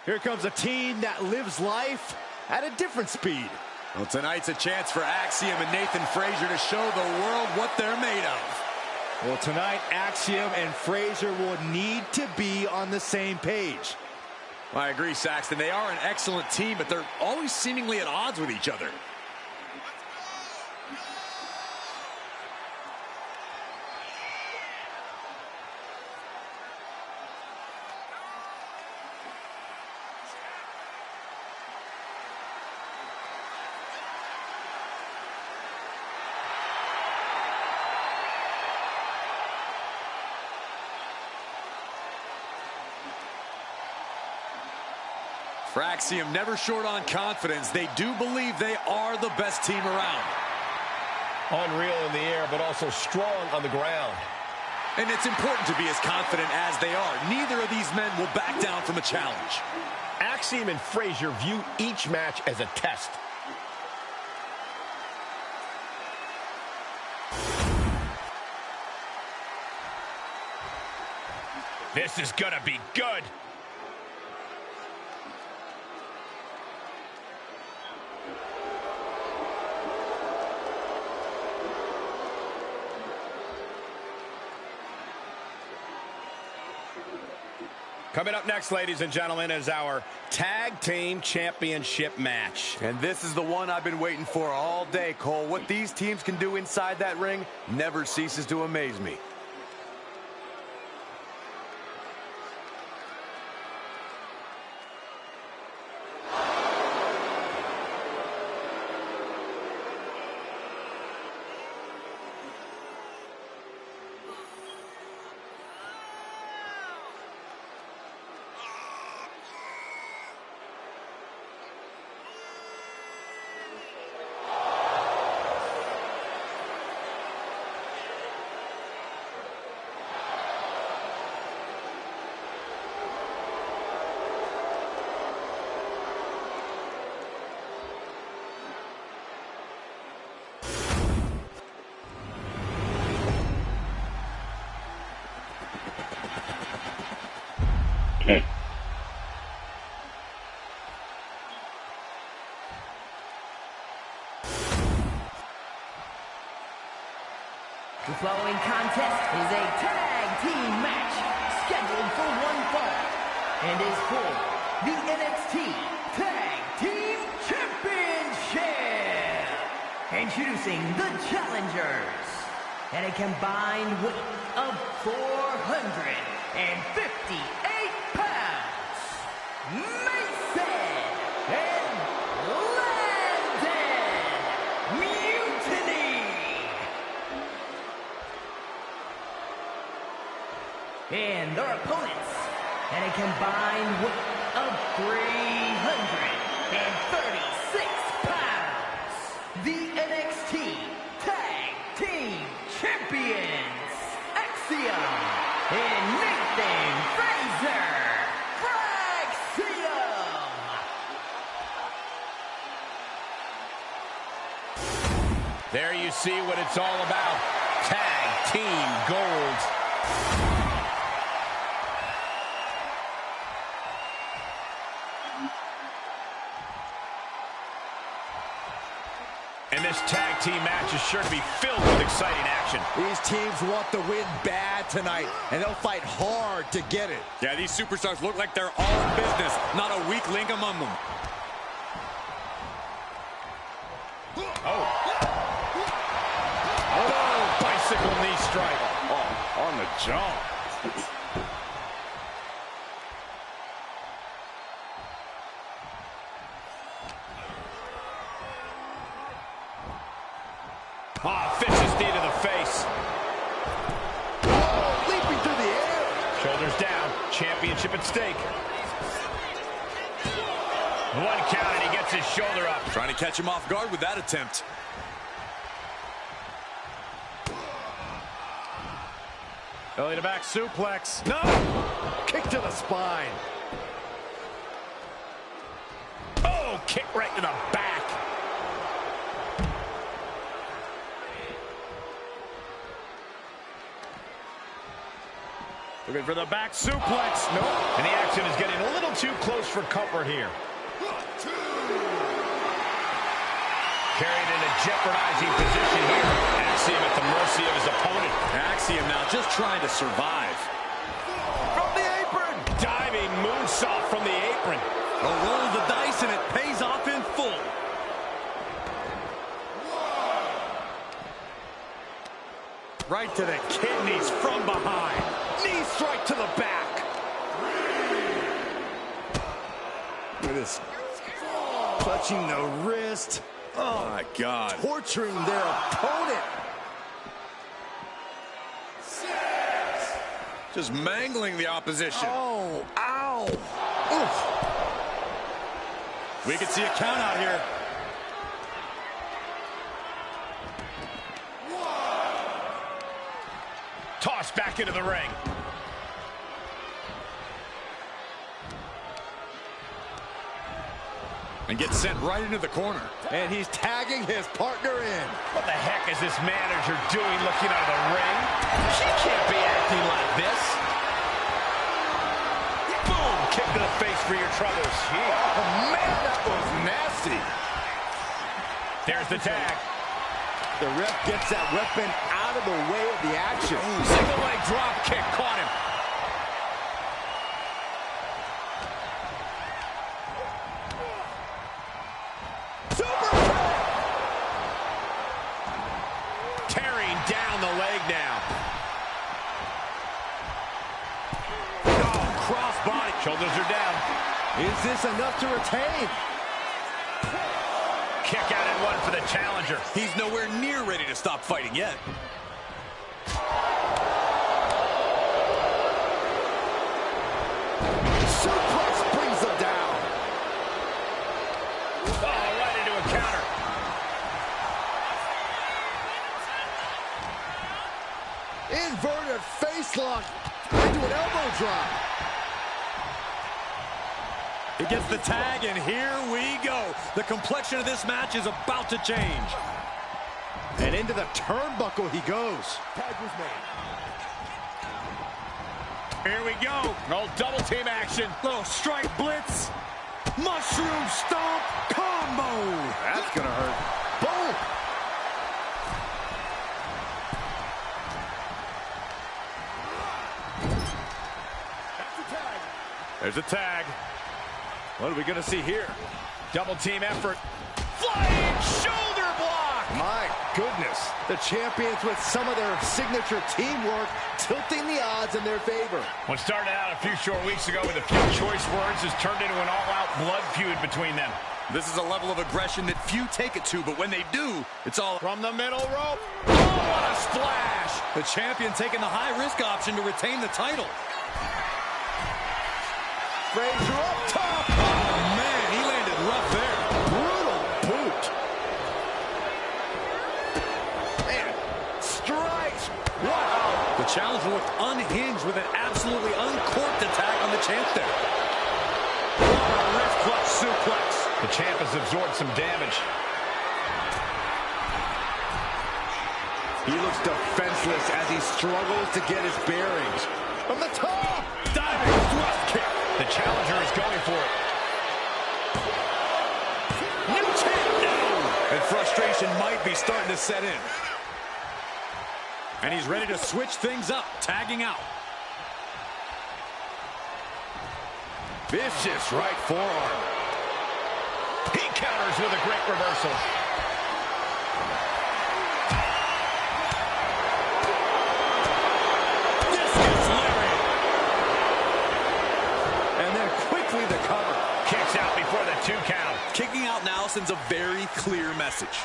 Here comes a team that lives life at a different speed. Well, tonight's a chance for Axiom and Nathan Frazier to show the world what they're made of. Well, tonight, Axiom and Frazier will need to be on the same page. Well, I agree, Saxton. They are an excellent team, but they're always seemingly at odds with each other. For Axiom, never short on confidence. They do believe they are the best team around. Unreal in the air, but also strong on the ground. And it's important to be as confident as they are. Neither of these men will back down from a challenge. Axiom and Frazier view each match as a test. This is gonna be good. Coming up next, ladies and gentlemen, is our Tag Team Championship match. And this is the one I've been waiting for all day, Cole. What these teams can do inside that ring never ceases to amaze me. The following contest is a tag team match scheduled for one fall and is for the NXT Tag Team Championship. Introducing the challengers at a combined weight of 458 pounds, Mason and Landon Mutiny. And their opponents at a combined weight of 336 pounds, the NXT Tag Team Champions, Axiom and Nathan Frazier. Axiom! There you see what it's all about. Tag Team Gold. And this tag team match is sure to be filled with exciting action. These teams want the win bad tonight, and they'll fight hard to get it. Yeah, these superstars look like they're all in business, not a weak link among them. Oh, bicycle knee strike. Oh, on the jaw. Vicious knee to the face. Oh, leaping through the air. Shoulders down. Championship at stake. One count and he gets his shoulder up. Trying to catch him off guard with that attempt. Belly to back suplex. No! Kick to the spine. Oh, kick right to the back. Looking for the back suplex. Nope. And the action is getting a little too close for comfort here. Carried in a jeopardizing position here. Axiom at the mercy of his opponent. Axiom now just trying to survive. From the apron. Diving moonsault from the apron. A roll of the dice and it pays off in full. Right to the kidneys from behind. Knee strike to the back. Look at this. Clutching the wrist. Oh, my God. Torturing their opponent. Just mangling the opposition. Oh, ow. Oof. We could see a count out here. Tossed back into the ring. And gets sent right into the corner. And he's tagging his partner in. What the heck is this manager doing looking out of the ring? She can't be acting like this. Boom! Kick to the face for your troubles. Oh, man, that was nasty. There's the tag. The ref gets that weapon out of the way of the action. Single leg drop kick caught him. Super kick! Tearing down the leg now. Oh, crossbody. Shoulders are down. Is this enough to retain? Kick out and one for the challenger. He's nowhere near ready to stop fighting yet. Suplex brings him down. Oh, right into a counter. Inverted face lock into an elbow drop. He gets the tag, and here we go. The complexion of this match is about to change. And into the turnbuckle he goes. Tag was made. Here we go. Old double team action. Little strike blitz. Mushroom stomp combo. That's gonna hurt. Boom! There's a tag. What are we going to see here? Double team effort. Flying shoulder block. My goodness. The champions with some of their signature teamwork tilting the odds in their favor. What started out a few short weeks ago with a few choice words has turned into an all-out blood feud between them. This is a level of aggression that few take it to, but when they do, it's all From the middle rope. Oh, what a splash. the champion taking the high-risk option to retain the title. Frazier up top. Oh, man, he landed rough there. Brutal boot. Man, strikes. Wow. The challenger looked unhinged with an absolutely uncorked attack on the champ there. What a wrist clutch suplex. The champ has absorbed some damage. He looks defenseless as he struggles to get his bearings. From the top. Diving thrust kick. The challenger is going for it. New champ, no! And frustration might be starting to set in. And he's ready to switch things up, tagging out. Vicious right forearm. He counters with a great reversal. Discus lariat. And then quickly the cover. Kicks out before the 2 count. Kicking out now sends a very clear message.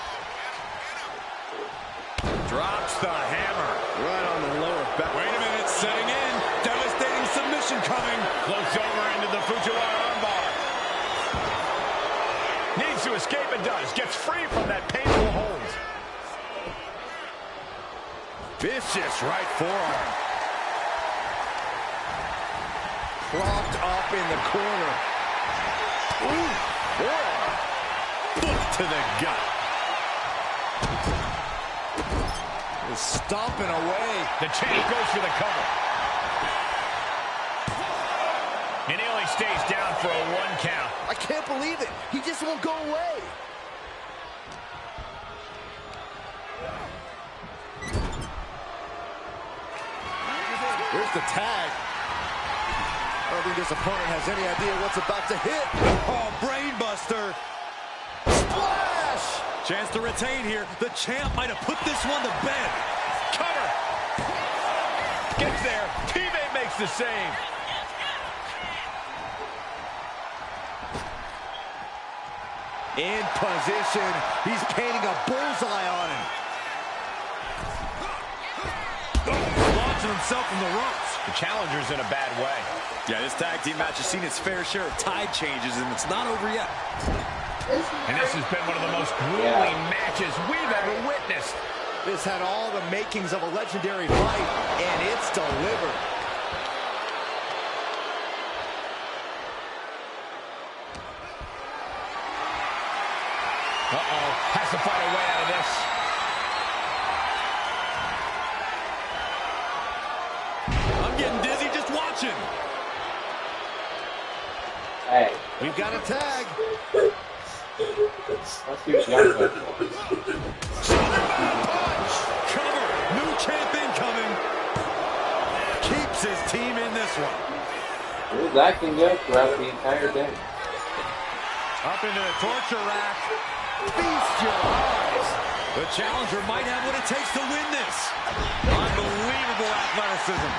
Drops the hammer. Right on the lower back. Wait a minute, setting in. Devastating submission coming. Floats over into the Fujiwara armbar. Needs to escape and does. Gets free from that painful hold. Vicious right forearm. Propped up in the corner. Ooh, forearm. Boot to the gut. Is stomping away. The champ goes for the cover. And he only stays down for a 1 count. I can't believe it. He just won't go away. Here's the tag. I don't think this opponent has any idea what's about to hit. Oh, brainbuster. Splash! Chance to retain here. The champ might have put this one to bed. Cover. Gets there. Teammate makes the save. In position. He's painting a bullseye on him. Launching himself from the ropes. The challenger's in a bad way. Yeah, this tag team match has seen its fair share of tide changes, and it's not over yet. And this has been one of the most grueling matches we've ever witnessed. This had all the makings of a legendary fight, and it's delivered. Uh-oh, has to find a way out of this. I'm getting dizzy just watching. Hey, We've got a tag. let's see what Young Bucks wants. Cover. New champ incoming. Keeps his team in this one. He was acting good throughout the entire day. Up into the torture rack. Feast your eyes. The challenger might have what it takes to win this. Unbelievable athleticism.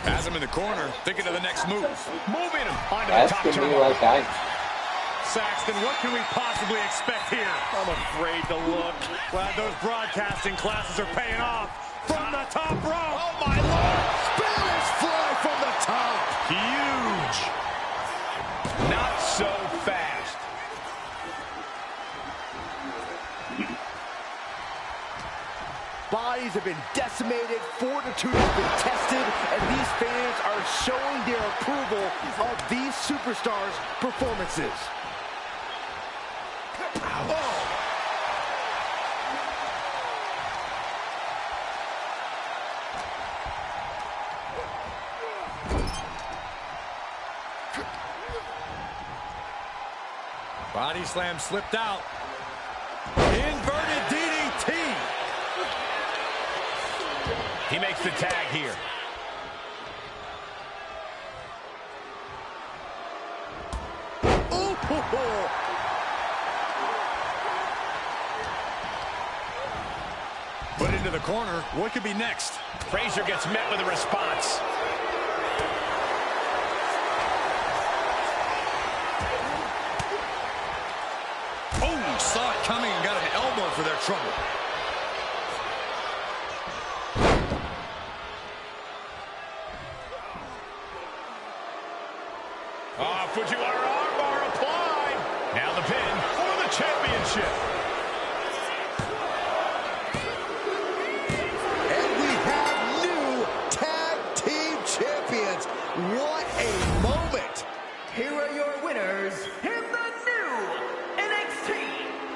Has him in the corner, thinking of the next move. Moving him onto the That's top gonna be turnbuckle. like I. Saxton, what can we possibly expect here? I'm afraid to look. Glad those broadcasting classes are paying off. From the top rope. Oh, my Lord. Spanish fly from the top. Huge. Not so fast. Bodies have been decimated, fortitude has been tested, and these fans are showing their approval of these superstars' performances. Oh. Body slam slipped out. Inverted DDT. He makes the tag here. Oh. Put into the corner. What could be next? Frazier gets met with a response. Oh, saw it coming and got an elbow for their trouble. Fujiwara armbar applied. Now the pin for the championship. And we have new tag team champions. What a moment. Here are your winners in the new NXT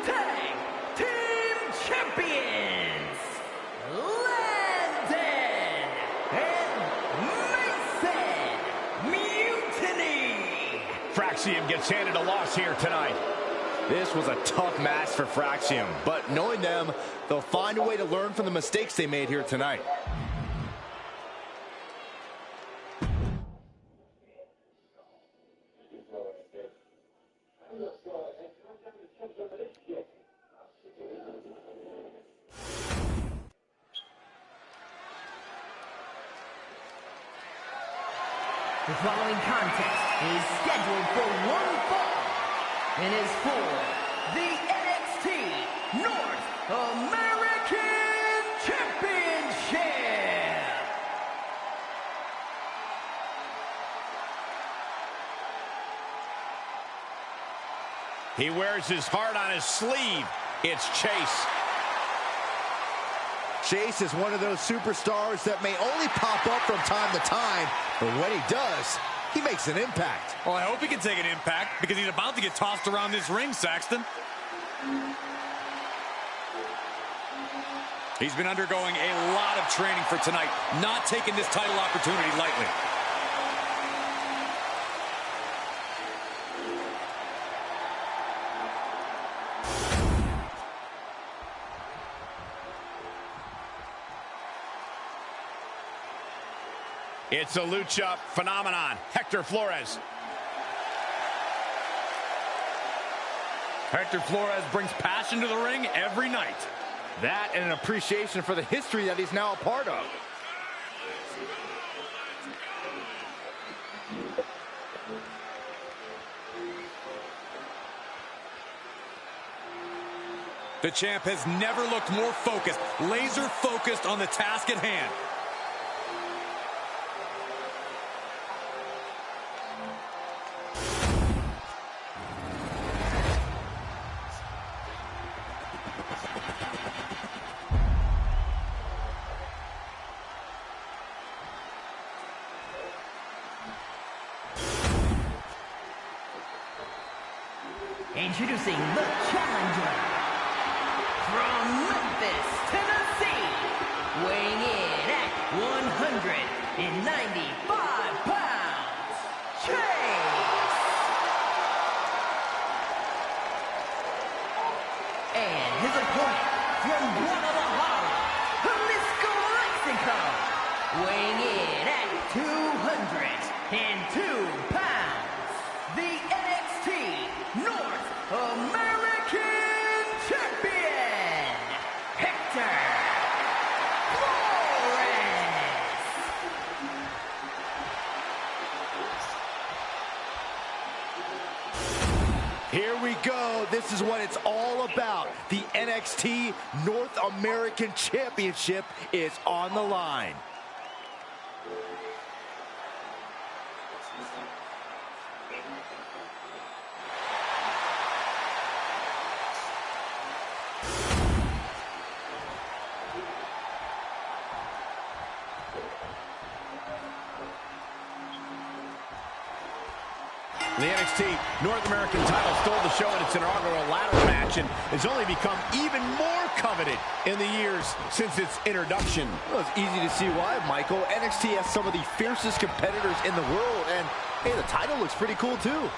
Tag Team Champions, Landon and Mason Mutiny. Fraxium gets handed a loss here tonight. This was a tough match for Fraxium, but knowing them, they'll find a way to learn from the mistakes they made here tonight. The following contest is scheduled for one fall and is for the NXT North American Championship. He wears his heart on his sleeve. It's Chase. Chase is one of those superstars that may only pop up from time to time, but when he does, he makes an impact. Well, I hope he can take an impact because he's about to get tossed around this ring, Saxton. He's been undergoing a lot of training for tonight, not taking this title opportunity lightly. It's a lucha phenomenon. Hector Flores. Hector Flores brings passion to the ring every night. That and an appreciation for the history that he's now a part of. The champ has never looked more focused, laser focused on the task at hand. Introducing the challenger from Memphis, Tennessee, weighing in at 195 pounds, Chase. And his opponent from Guadalajara, Jalisco, Mexico, weighing in at 202 pounds, the NXT North American Champion, Hector Flores. Here we go. This is what it's all about. The NXT North American Championship is on the line. The NXT North American title stole the show in its inaugural ladder match and has only become even more coveted in the years since its introduction. Well, it's easy to see why, Michael. NXT has some of the fiercest competitors in the world, and hey, the title looks pretty cool too.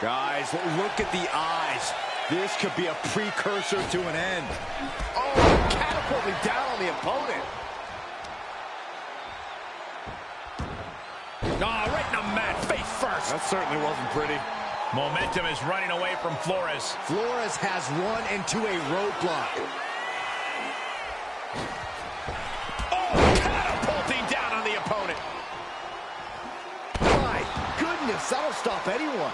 Guys, look at the eyes. This could be a precursor to an end. Oh, catapulting down on the opponent. Oh, right in the mat, face first. That certainly wasn't pretty. Momentum is running away from Flores. Flores has run into a roadblock. Oh, catapulting down on the opponent. My goodness, that'll stop anyone.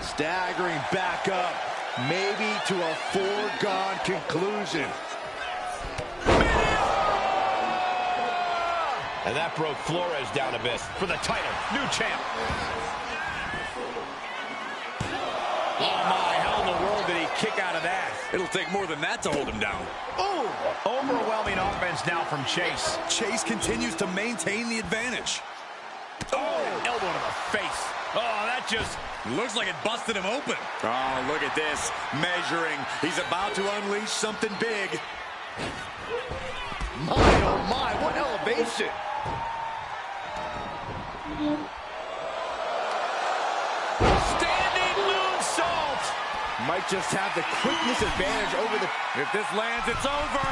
Staggering back up, maybe to a foregone conclusion. And that broke Flores down a bit for the title. New champ. Oh, my. How in the world did he kick out of that? It'll take more than that to hold him down. Oh, overwhelming offense now from Chase. Chase continues to maintain the advantage. Oh, elbow to the face. Oh, that just looks like it busted him open. Oh, look at this. Measuring. He's about to unleash something big. My, oh my, what elevation. Standing moonsault. Might just have the quickness advantage over the... If this lands, it's over.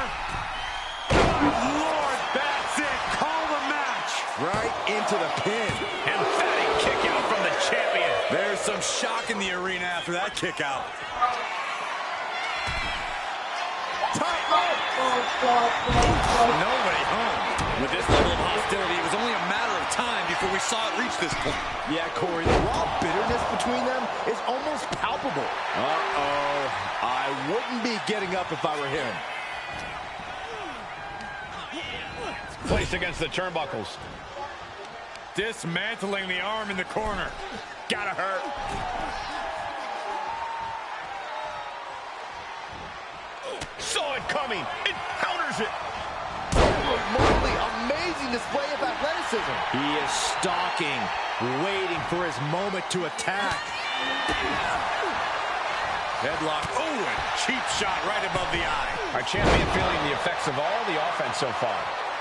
Lord, that's it. Call the match. Right into the pin. Emphatic kick out from the champion. There's some shock in the arena after that kick out. Nobody home. With this level of hostility, it was only a matter of time before we saw it reach this point. Yeah, Corey, the raw bitterness between them is almost palpable. Uh-oh. I wouldn't be getting up if I were him. Placed against the turnbuckles. Dismantling the arm in the corner. Gotta hurt. Saw it coming. It counters it. Remotely amazing display of athleticism. He is stalking, waiting for his moment to attack. Headlock. Oh, and cheap shot right above the eye. Our champion feeling the effects of all the offense so far.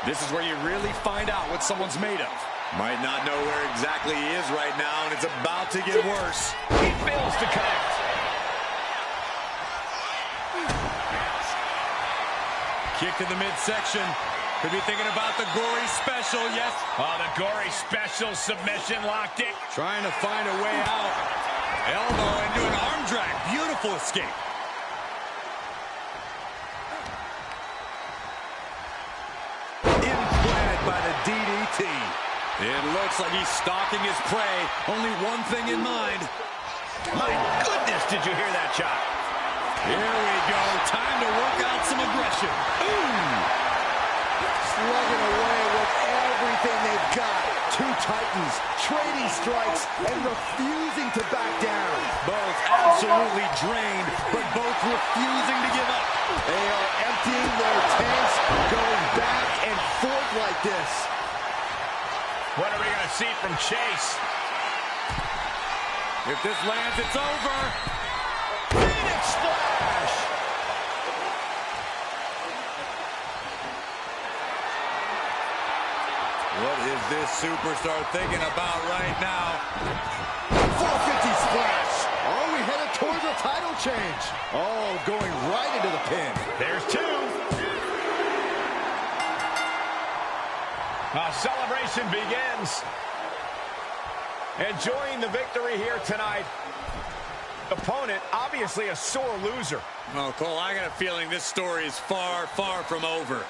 This is where you really find out what someone's made of. Might not know where exactly he is right now, and it's about to get worse. He fails to connect. Kick to the midsection. Could be thinking about the gory special, yes. Oh, the gory special submission locked in. Trying to find a way out. Elbow into an arm drag. Beautiful escape. Implanted by the DDT. It looks like he's stalking his prey. Only one thing in mind. My goodness, did you hear that shot? Here we go. Time to work out some aggression. Ooh. Slugging away with everything they've got. Two titans trading strikes and refusing to back down. Both absolutely drained, but both refusing to give up. They are emptying their tanks, going back and forth like this. What are we going to see from Chase? If this lands, it's over. Phoenix Splash! What is this superstar thinking about right now? 450 splash. Are we headed towards a title change? Oh, going right into the pin. There's two. Our celebration begins. Enjoying the victory here tonight. Opponent, obviously a sore loser. Oh, Cole, I got a feeling this story is far, far from over.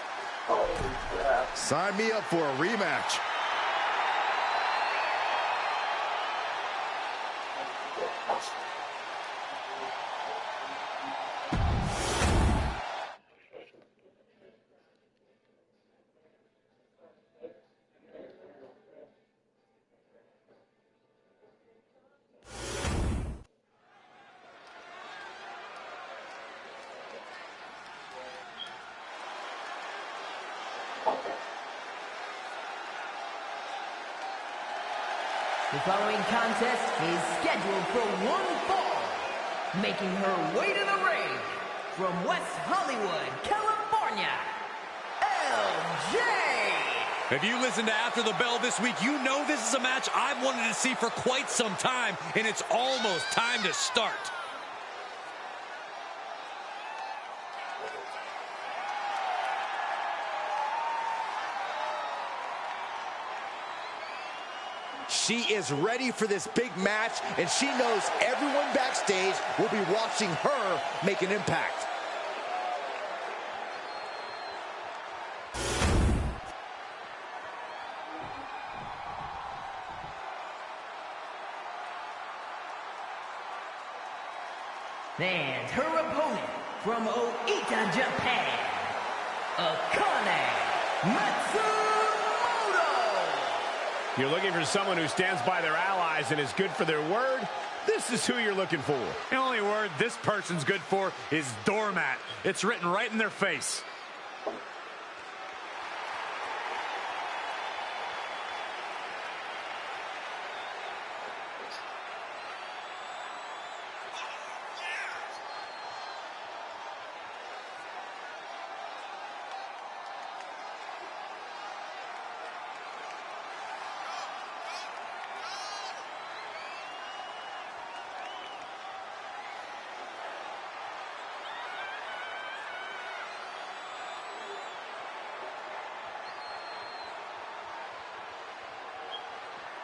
Sign me up for a rematch. The following contest is scheduled for one fall. Making her way to the ring from West Hollywood, California, LJ. If you listen to After the Bell this week, you know this is a match I've wanted to see for quite some time, and it's almost time to start. She is ready for this big match, and she knows everyone backstage will be watching her make an impact. And her opponent from Oita, Japan, Akane Matsumoto. You're looking for someone who stands by their allies and is good for their word? This is who you're looking for. The only word this person's good for is doormat. It's written right in their face.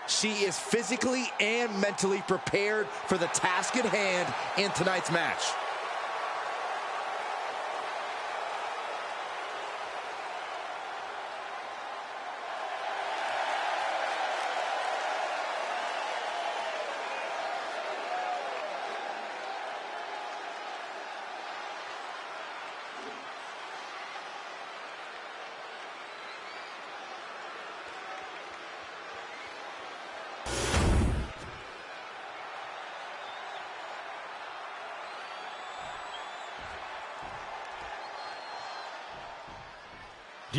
She is physically and mentally prepared for the task at hand in tonight's match.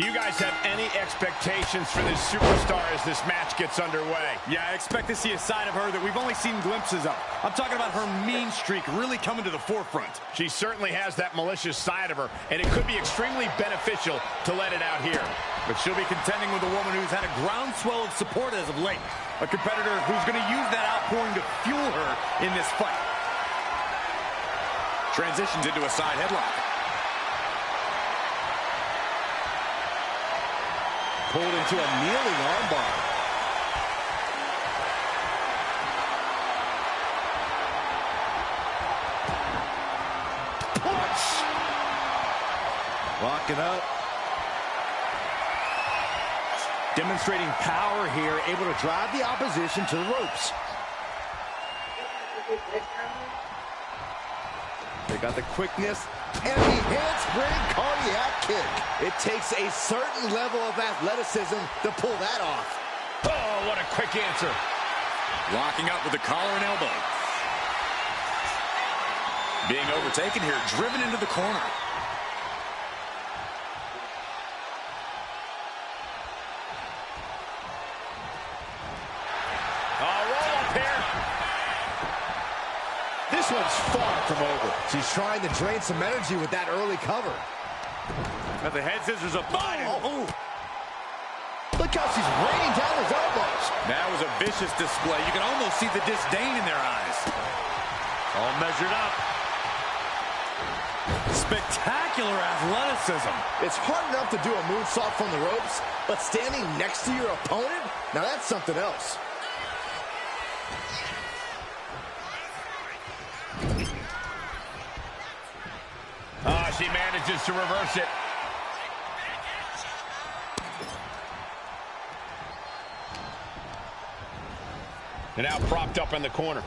Do you guys have any expectations for this superstar as this match gets underway? Yeah, I expect to see a side of her that we've only seen glimpses of. I'm talking about her mean streak really coming to the forefront. She certainly has that malicious side of her, and it could be extremely beneficial to let it out here. But she'll be contending with a woman who's had a groundswell of support as of late. A competitor who's going to use that outpouring to fuel her in this fight. Transitions into a side headlock. Pulled into a kneeling armbar. Punch! Locking up. Demonstrating power here, able to drive the opposition to the ropes. They got the quickness and the handspring cardiac kick. It takes a certain level of athleticism to pull that off. Oh, what a quick answer. Locking up with the collar and elbow. Being overtaken here, driven into the corner. Roll up here. This one's far from over. She's trying to drain some energy with that early cover. Got the head scissors of Biden. Oh. Look how she's raining down those elbows. That was a vicious display. You can almost see the disdain in their eyes. All measured up. Spectacular athleticism. It's hard enough to do a moonsault from the ropes, but standing next to your opponent, now that's something else. She manages to reverse it. And now propped up in the corner.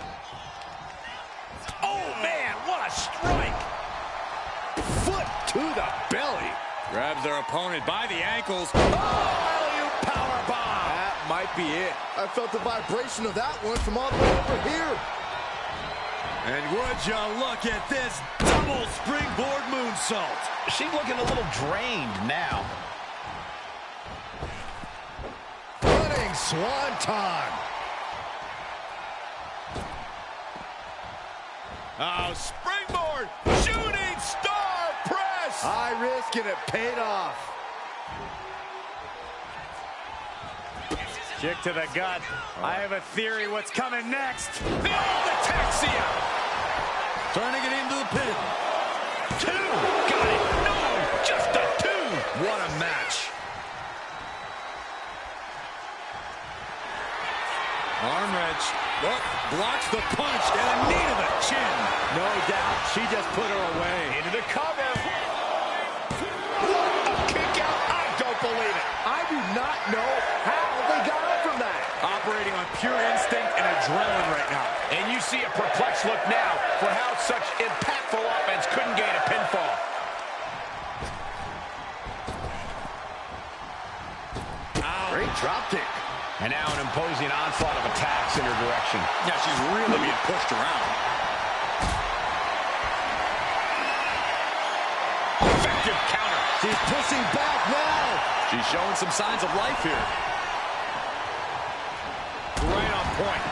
Oh, man, what a strike. Foot to the belly. Grabs their opponent by the ankles. Oh, powerbomb. That might be it. I felt the vibration of that one from all the way over here. And would you look at this double springboard moonsault. She's looking a little drained now. Running swanton. Oh, springboard, shooting star press. High risk and it paid off. Kick to the gut. I have a theory what's coming next. The old ataxia. Turning it into the pin. Two. Got it. No, just a two. What a match. Arm wrench. Oh, blocks the punch and a knee to the chin. No doubt, she just put her away. Into the cover. What a kick out. I don't believe it. I do not know how they got up from that. Operating on pure instinct and adrenaline right now. And you see a perplexed look now for how such impactful offense couldn't gain a pinfall. Great drop kick. And now an imposing onslaught of attacks in her direction. Yeah, she's really being pushed around. Effective counter. She's pushing back now. She's showing some signs of life here. Right on point.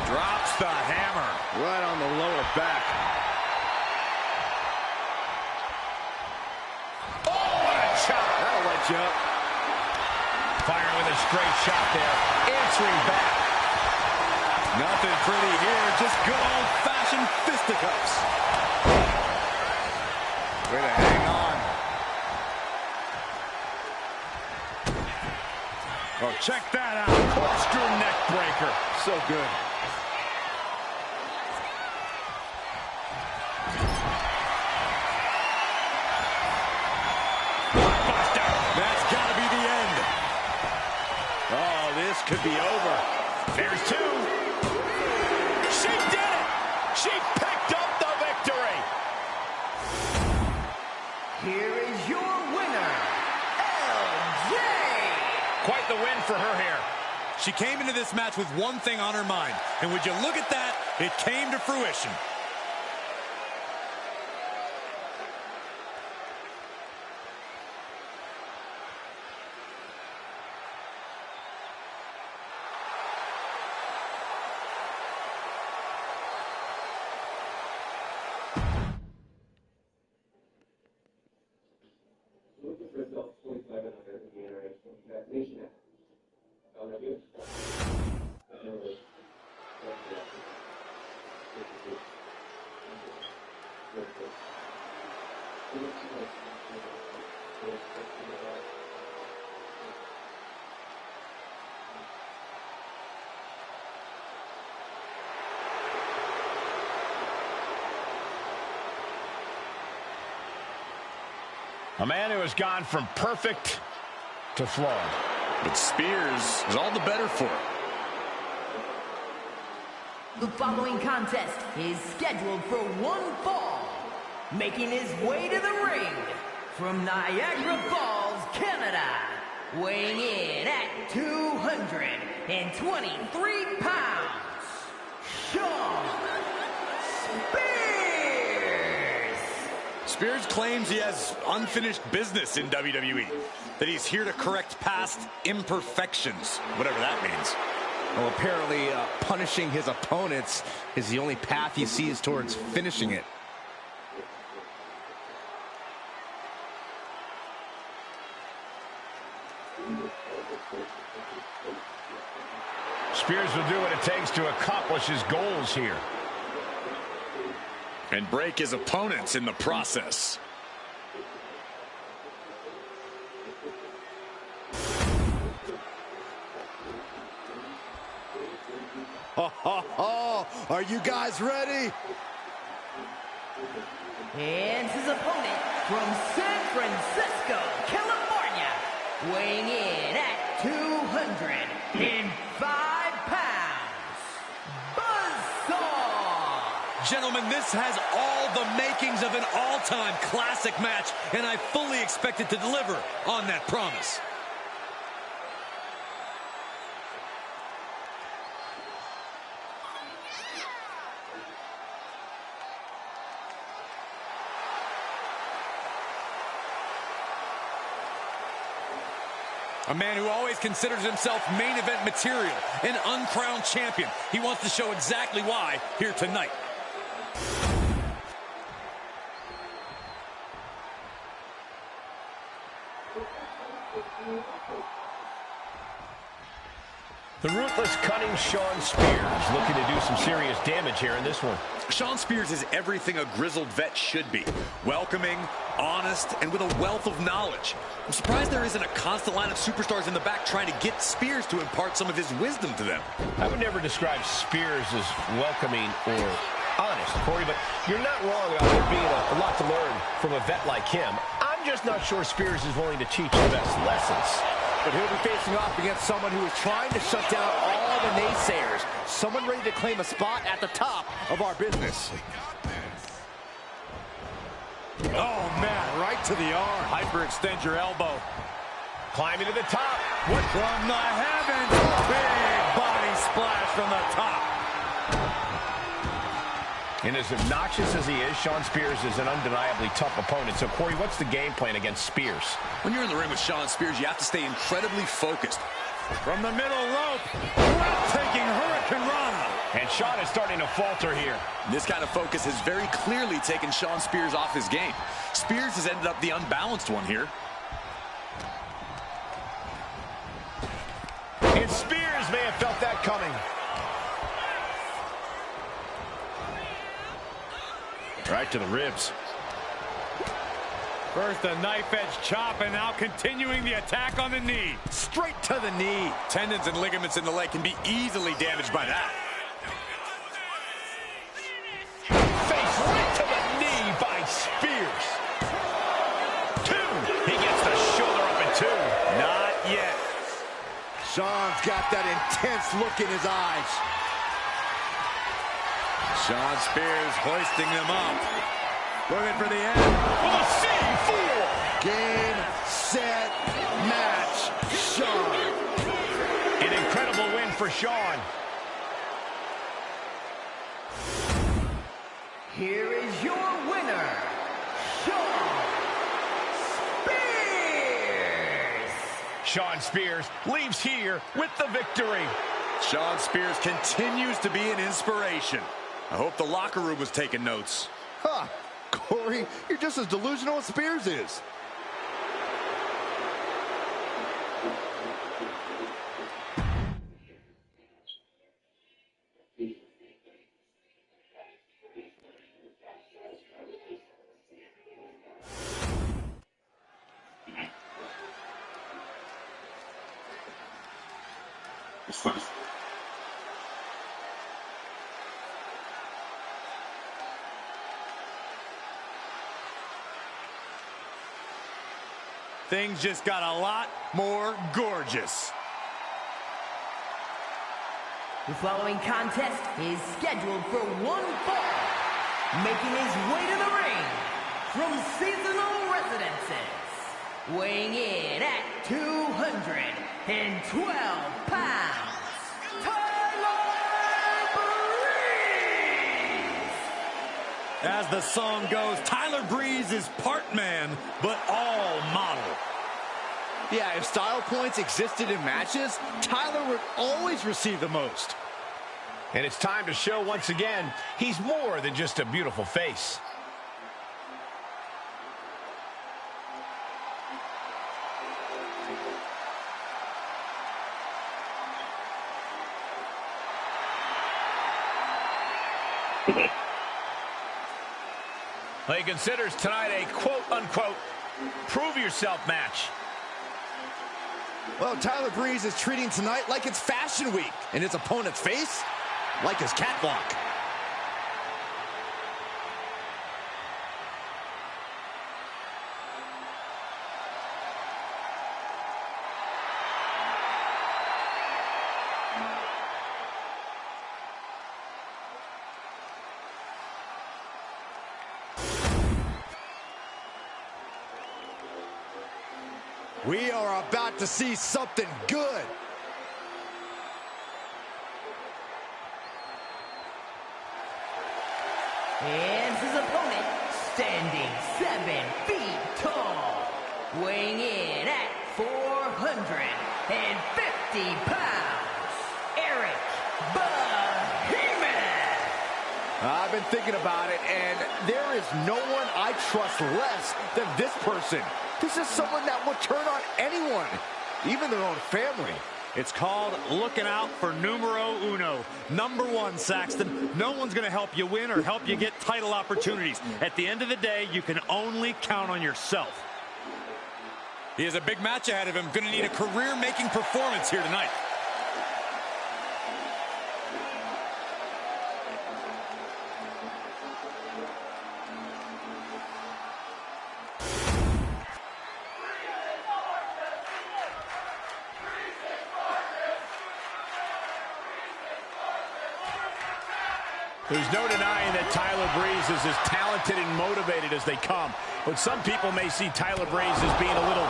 Drops the hammer. Right on the lower back. Oh, what a chop. That'll let you up. Firing with a straight shot there. Answering back. Nothing pretty here. Just good old-fashioned fisticuffs. Way to hang on. Oh, check that out. Corkscrew neck breaker. So good. That's got to be the end. Oh, this could be over. There's two. She did it. She picked up the victory. Here is your winner, LJ. Quite the win for her here. She came into this match with one thing on her mind. And would you look at that? It came to fruition. A man who has gone from perfect to flawed. But Spears is all the better for it. The following contest is scheduled for one fall. Making his way to the ring from Niagara Falls, Canada, weighing in at 223 pounds, Shawn Spears. Spears claims he has unfinished business in WWE, that he's here to correct past imperfections, whatever that means. Well, apparently punishing his opponents is the only path he sees towards finishing it. Spears will do what it takes to accomplish his goals here. And break his opponents in the process. Are you guys ready? And his opponent from San Francisco, California, weighing in at 205 pounds, Buzzsaw. Gentlemen, this has all the makings of an all-time classic match, and I fully expect it to deliver on that promise. A man who always considers himself main event material, an uncrowned champion. He wants to show exactly why here tonight. The ruthless, cunning Shawn Spears looking to do some serious damage here in this one. Shawn Spears is everything a grizzled vet should be. Welcoming, honest, and with a wealth of knowledge. I'm surprised there isn't a constant line of superstars in the back trying to get Spears to impart some of his wisdom to them. I would never describe Spears as welcoming or honest, Corey, but you're not wrong about there being a lot to learn from a vet like him. I'm just not sure Spears is willing to teach the best lessons. But he'll be facing off against someone who is trying to shut down all the naysayers. Someone ready to claim a spot at the top of our business. Oh, man, right to the arm. Hyperextend your elbow. Climbing to the top. What From the heavens, big body splash from the top. And as obnoxious as he is, Shawn Spears is an undeniably tough opponent. So, Corey, what's the game plan against Spears? When you're in the ring with Shawn Spears, you have to stay incredibly focused. From the middle rope, breathtaking Hurricane Rana. And Shawn is starting to falter here. This kind of focus has very clearly taken Shawn Spears off his game. Spears has ended up the unbalanced one here. And Spears may have felt that coming. Right to the ribs. First a knife-edge chop, and now continuing the attack on the knee. Straight to the knee. Tendons and ligaments in the leg can be easily damaged by that. Face right to the knee by Spears. Two. He gets the shoulder up in two. Not yet. Shawn's got that intense look in his eyes. Shawn Spears hoisting them up. Looking for the end. With a C4. Game, set, match, Shawn. An incredible win for Shawn. Here is your winner, Shawn Spears. Shawn Spears leaves here with the victory. Shawn Spears continues to be an inspiration. I hope the locker room was taking notes. Huh, Corey, you're just as delusional as Spears is. things just got a lot more gorgeous. The following contest is scheduled for one fall. Making his way to the ring from seasonal residences, weighing in at 212 pounds, Tyler Breeze! As the song goes, Tyler Breeze is part man, but all model. Yeah, if style points existed in matches, Tyler would always receive the most. And it's time to show once again, he's more than just a beautiful face. Well, he considers tonight a quote-unquote prove-yourself match. Well, Tyler Breeze is treating tonight like it's Fashion Week, and his opponent's face like his catwalk. We are about to see something good. And his opponent, standing 7 feet tall, weighing in at 450 pounds, Eric Behemoth. I've been thinking about it, and there is no one I trust less than this person. This is someone that would turn on anyone, even their own family. It's called looking out for numero uno. Number one, Saxton. No one's going to help you win or help you get title opportunities. At the end of the day, you can only count on yourself. He has a big match ahead of him. Going to need a career-making performance here tonight. There's no denying that Tyler Breeze is as talented and motivated as they come. But some people may see Tyler Breeze as being a little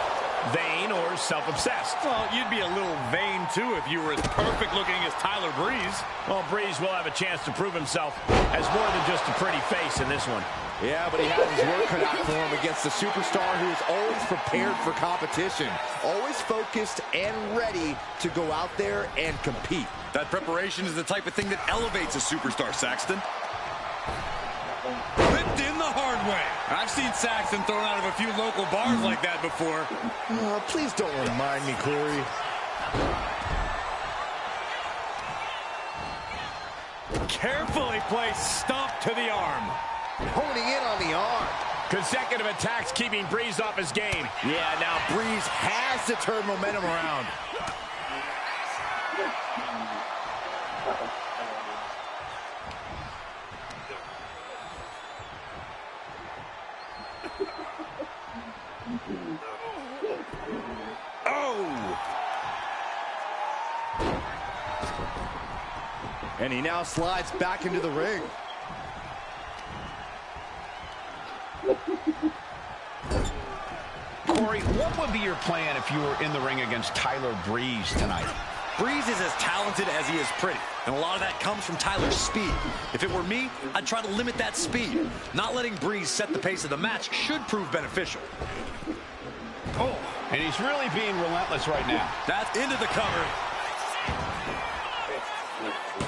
vain or self-obsessed. Well, you'd be a little vain, too, if you were as perfect looking as Tyler Breeze. Well, Breeze will have a chance to prove himself as more than just a pretty face in this one. Yeah, but he has his work cut out for him against the superstar who is always prepared for competition, always focused and ready to go out there and compete. That preparation is the type of thing that elevates a superstar, Saxton. Whipped in the hard way. I've seen Saxton thrown out of a few local bars like that before. Please don't remind me, Corey. Carefully placed stomp to the arm. Honing in on the arm. Consecutive attacks keeping Breeze off his game. Yeah, now Breeze has to turn momentum around. Oh! And he now slides back into the ring. Corey, what would be your plan if you were in the ring against Tyler Breeze tonight? Breeze is as talented as he is pretty, and a lot of that comes from Tyler's speed. If it were me, I'd try to limit that speed. Not letting Breeze set the pace of the match should prove beneficial. Oh, and he's really being relentless right now. That's into the cover.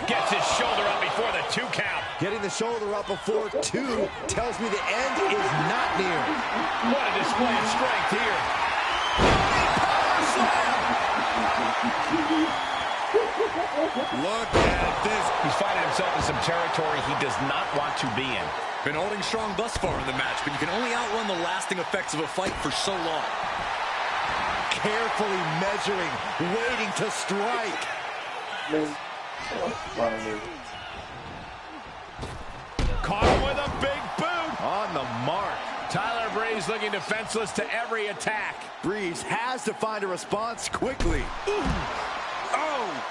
Gets his shoulder up before the 2 count. Getting the shoulder up before 2 tells me the end is not near. What a display of strength here. Look at this. He's finding himself in some territory he does not want to be in. Been holding strong thus far in the match, but you can only outrun the lasting effects of a fight for so long. Carefully measuring, waiting to strike. Caught him with a big boot. On the mark. Tyler Breeze Breeze looking defenseless to every attack. Breeze has to find a response quickly. Ooh. Oh!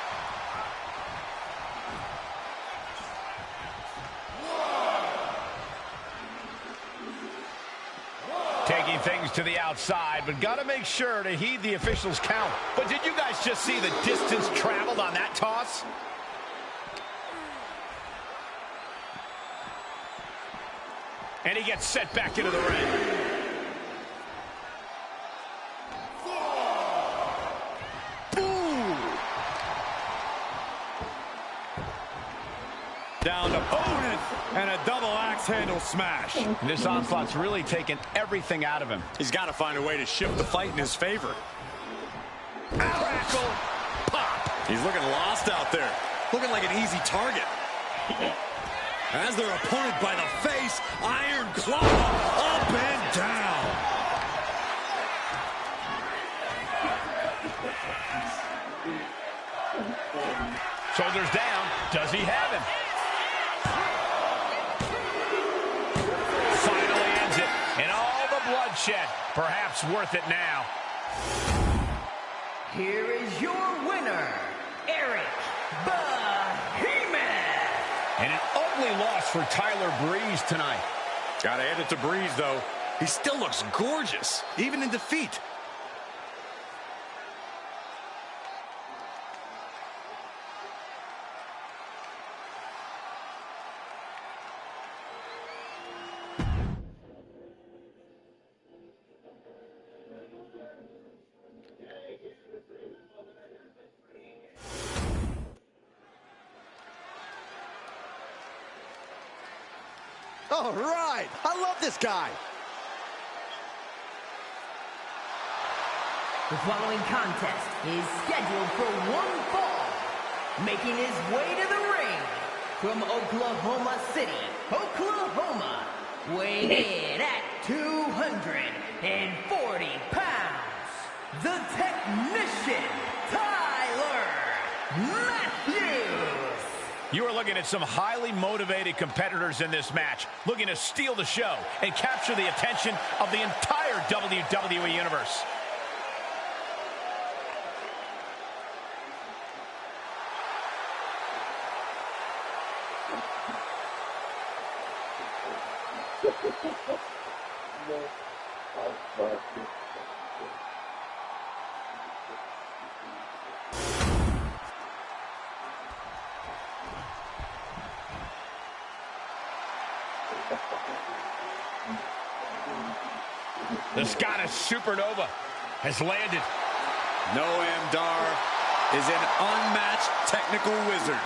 Taking things to the outside, but got to make sure to heed the official's count. But did you guys just see the distance traveled on that toss? And he gets set back into the ring. Ooh. Down to opponent and a double axe handle smash. And this onslaught's really taken everything out of him. He's got to find a way to shift the fight in his favor. Crackle. Pop. He's looking lost out there. Looking like an easy target. As their opponent by the face, Iron Claw up and down. Shoulders down. Does he have him? Finally ends it. And all the bloodshed. Perhaps worth it now. Here is your winner, Eric Behemoth. And an ugly loss for Tyler Breeze tonight. Gotta hand it to Breeze, though. He still looks gorgeous, even in defeat. All right. I love this guy. The following contest is scheduled for one fall. Making his way to the ring from Oklahoma City, Oklahoma, weighing in at 240 pounds, the technician, Tyler Matthews. You are looking at some highly motivated competitors in this match, looking to steal the show and capture the attention of the entire WWE Universe. The Scottish Supernova has landed. Noam Dar is an unmatched technical wizard.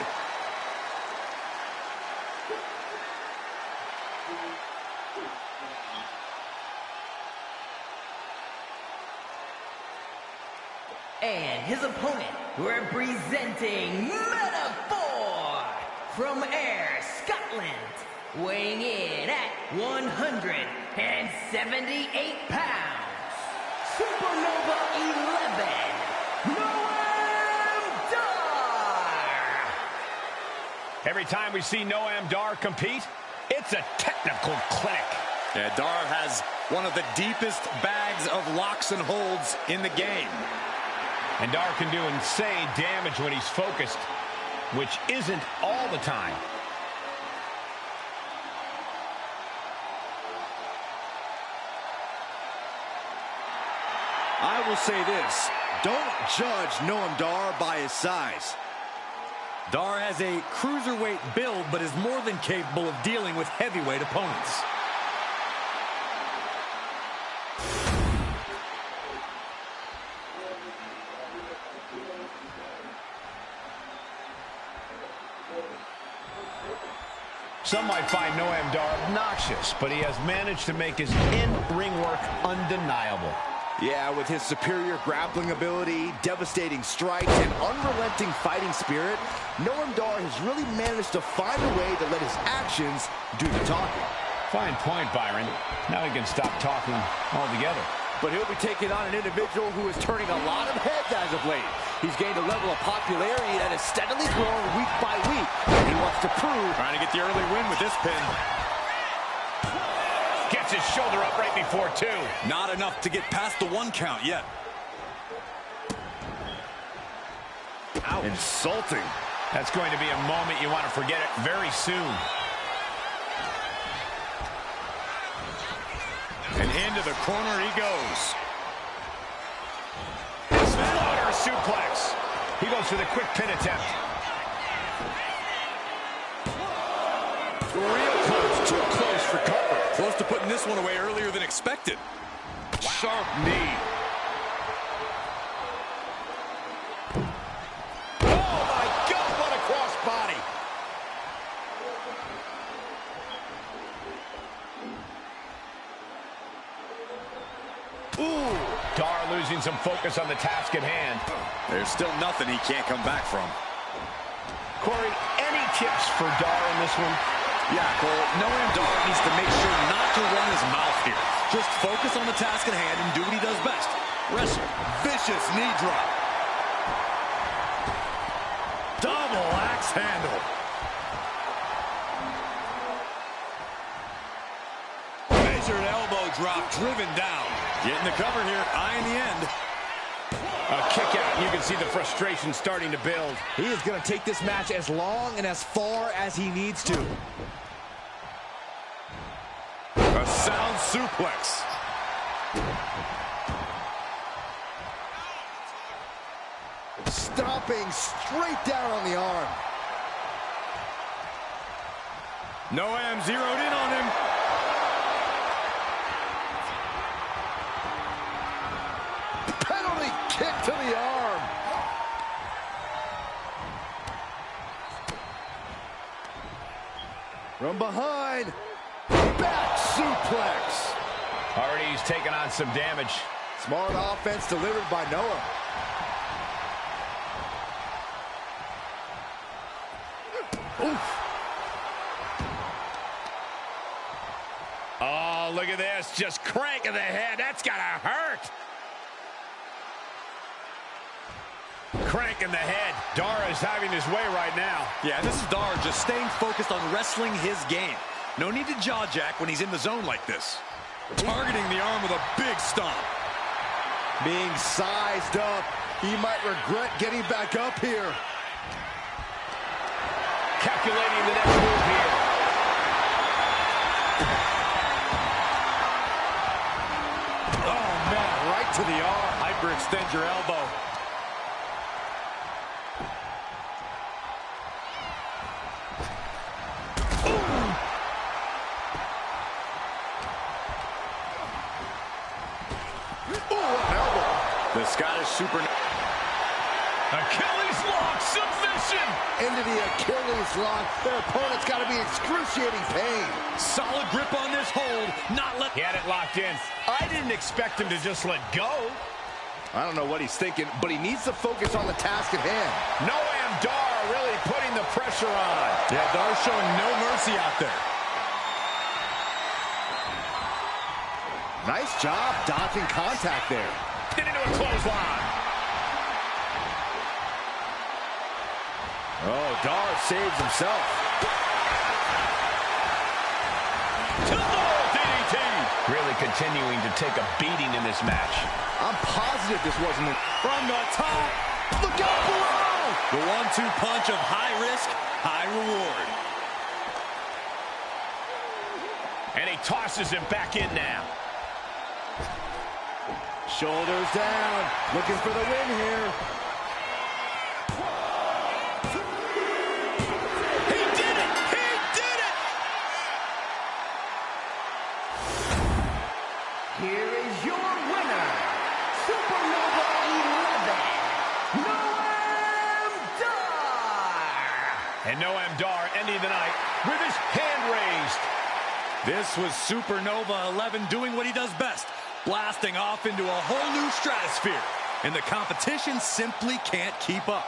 And his opponent, representing Metaphor from Ayr, Scotland, weighing in at 178 pounds, Supernova 11, Noam Dar. Every time we see Noam Dar compete, it's a technical clinic. Yeah, Dar has one of the deepest bags of locks and holds in the game. And Dar can do insane damage when he's focused, which isn't all the time. I will say this, don't judge Noam Dar by his size. Dar has a cruiserweight build, but is more than capable of dealing with heavyweight opponents. Some might find Noam Dar obnoxious, but he has managed to make his in-ring work undeniable. Yeah, with his superior grappling ability, devastating strikes, and unrelenting fighting spirit, Noam Dar has really managed to find a way to let his actions do the talking. Fine point, Byron. Now he can stop talking altogether. But he'll be taking on an individual who is turning a lot of heads as of late. He's gained a level of popularity that has steadily grown week by week. And he wants to prove... Trying to get the early win with this pin. Gets Gets his shoulder up right before two. Not enough to get past the 1 count yet. Ouch. Insulting. That's going to be a moment you want to forget it very soon. And into the corner he goes. Slaughter suplex. He goes for the quick pin attempt. Real close, too close for cover. Close to putting this one away earlier than expected. Wow. Sharp knee. Oh my God, what a crossbody. Ooh. Dar losing some focus on the task at hand. There's still nothing he can't come back from. Corey, any tips for Dar in this one? Yeah, Cole, Noam Dar needs to make sure not to run his mouth here. Just focus on the task at hand and do what he does best. Wrestle. Vicious knee drop. Double axe handle. Measured elbow drop, driven down. Getting the cover here, eyeing the end. A kick out, and you can see the frustration starting to build. He is going to take this match as long and as far as he needs to. A sound suplex. Stomping straight down on the arm. Noam zeroed in on him. Penalty kick to the arm. From behind. Back suplex. Already he's taken on some damage. Smart offense delivered by Noah. Oof. Oh, look at this. Just cranking the head. That's got to hurt. Cranking the head. Dar is having his way right now. Yeah, this is Dar just staying focused on wrestling his game. No need to jaw jack when he's in the zone like this. Targeting the arm with a big stomp. Being sized up. He might regret getting back up here. Calculating the next move here. Oh, man, right to the arm. Hyperextend your elbow. The Scottish Super... Achilles lock submission. Into the Achilles lock. Their opponent's got to be excruciating pain. Solid grip on this hold. Not let... He had it locked in. I didn't expect him to just let go. I don't know what he's thinking, but he needs to focus on the task at hand. Noam Dar really putting the pressure on. Yeah, Dar's showing no mercy out there. Nice job dodging contact there. Get into a clothesline. Oh, Dar saves himself. DDT. Really continuing to take a beating in this match. I'm positive this wasn't From the top. Look out below! The 1-2 punch of high risk, high reward. And he tosses him back in now. Shoulders down. Looking for the win here. He did it! He did it! Here is your winner, Supernova 11, Noam Dar. And Noam Dar ending the night with his hand raised. This was Supernova 11 doing what he does best, blasting off into a whole new stratosphere, and the competition simply can't keep up.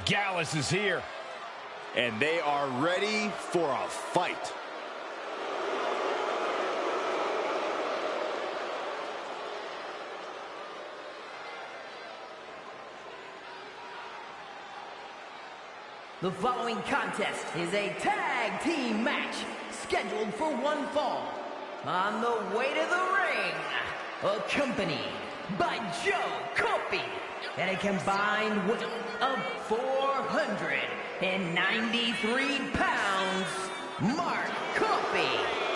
Gallus is here. And they are ready for a fight. The following contest is a tag team match scheduled for one fall. On the way to the ring, accompanied by Joe Coffey at a combined weight of 493 pounds, Mark Coffey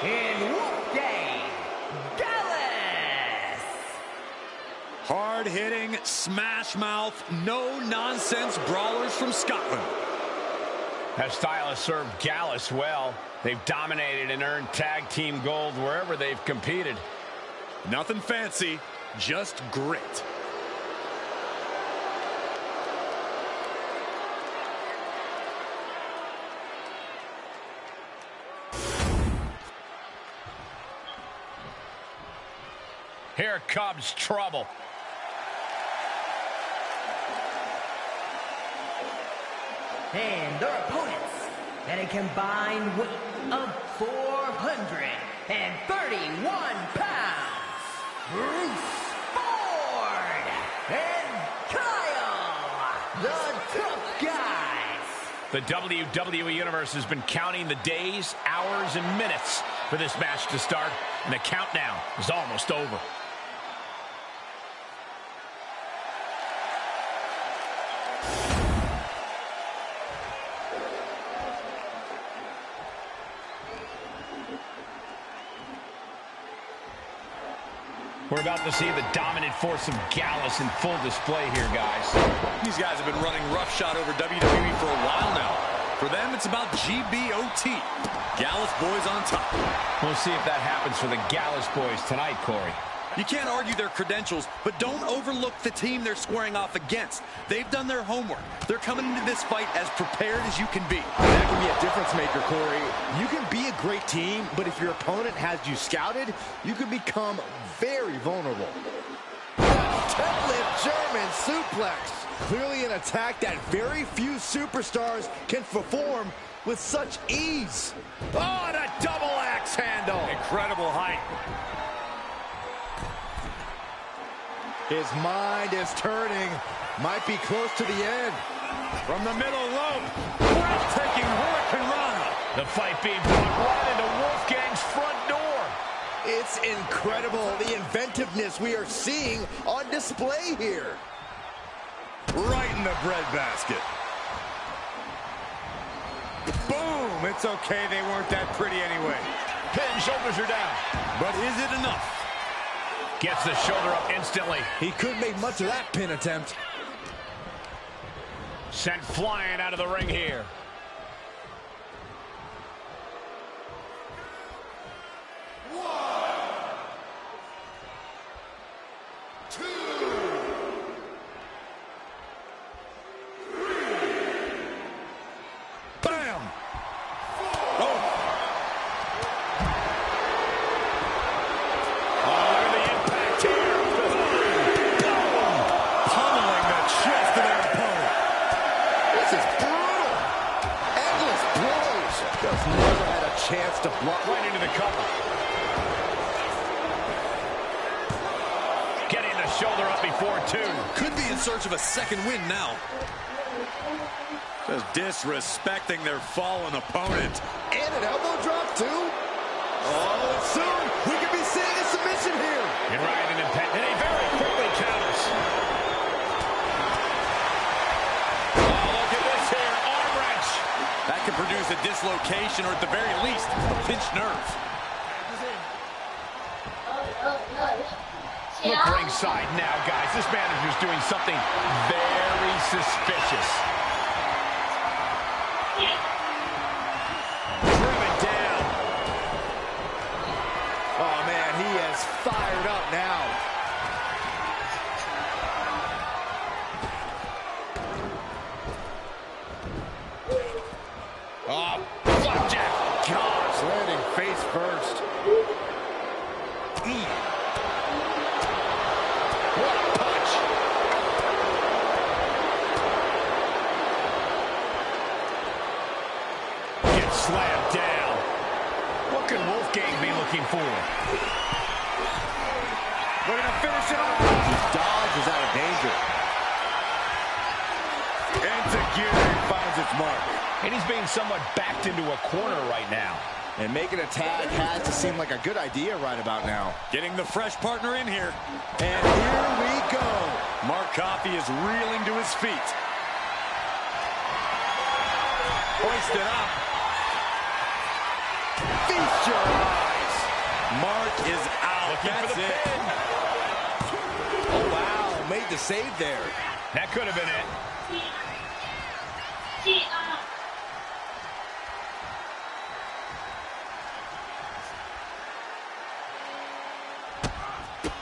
and Wolfgang Gallus. Hard-hitting, smash-mouth, no-nonsense brawlers from Scotland. That style has served Gallus well. They've dominated and earned tag team gold wherever they've competed. Nothing fancy, just grit. Here comes trouble. And their opponents at a combined weight of 431 pounds, Bruce Ford and Kyle, the Tough Guys. The WWE Universe has been counting the days, hours, and minutes for this match to start, and the countdown is almost over. We're about to see the dominant force of Gallus in full display here, guys. These guys have been running roughshod over WWE for a while now. For them, it's about GBOT. Gallus boys on top. We'll see if that happens for the Gallus boys tonight, Corey. You can't argue their credentials, but don't overlook the team they're squaring off against. They've done their homework. They're coming into this fight as prepared as you can be. That can be a difference maker, Corey. You can be a great team, but if your opponent has you scouted, you can become very vulnerable. Deadlift German suplex. Clearly an attack that very few superstars can perform with such ease. Oh, and a double axe handle. Incredible height. His mind is turning. Might be close to the end. From the middle rope, breathtaking Hurricane Rana. The fight being brought right into Wolfgang's front door. It's incredible, the inventiveness we are seeing on display here. Right in the breadbasket. Boom! It's okay, they weren't that pretty anyway. Pin, shoulders are down. But is it enough? Gets the shoulder up instantly. He couldn't make much of that pin attempt. Sent flying out of the ring here. Chance to block right into the cover. Getting the shoulder up before two. Could be in search of a second win now. Just disrespecting their fallen opponent. And an elbow drop, too. Oh, and soon we could be seeing a submission here. And right in impact, and he very quickly counters. Oh, look at this here, arm wrench. That could produce a dislocation or at the very least, a pinched nerve. Look ringside now, guys. This manager's doing something very suspicious. Driven down. Oh, man, he is fired up now. Oh, flapjack. Gosh, landing face first. What a punch. before. Looking to finish it off. He dodges out of danger. Enzuigiri finds its mark. And he's being somewhat backed into a corner right now. And making a tag has to seem like a good idea right about now. Getting the fresh partner in here. And here we go. Mark Coffey is reeling to his feet. Hoisted up. Feast your eyes. Mark is out. Looking That's for the it. pin. Oh, wow. Made the save there. That could have been it.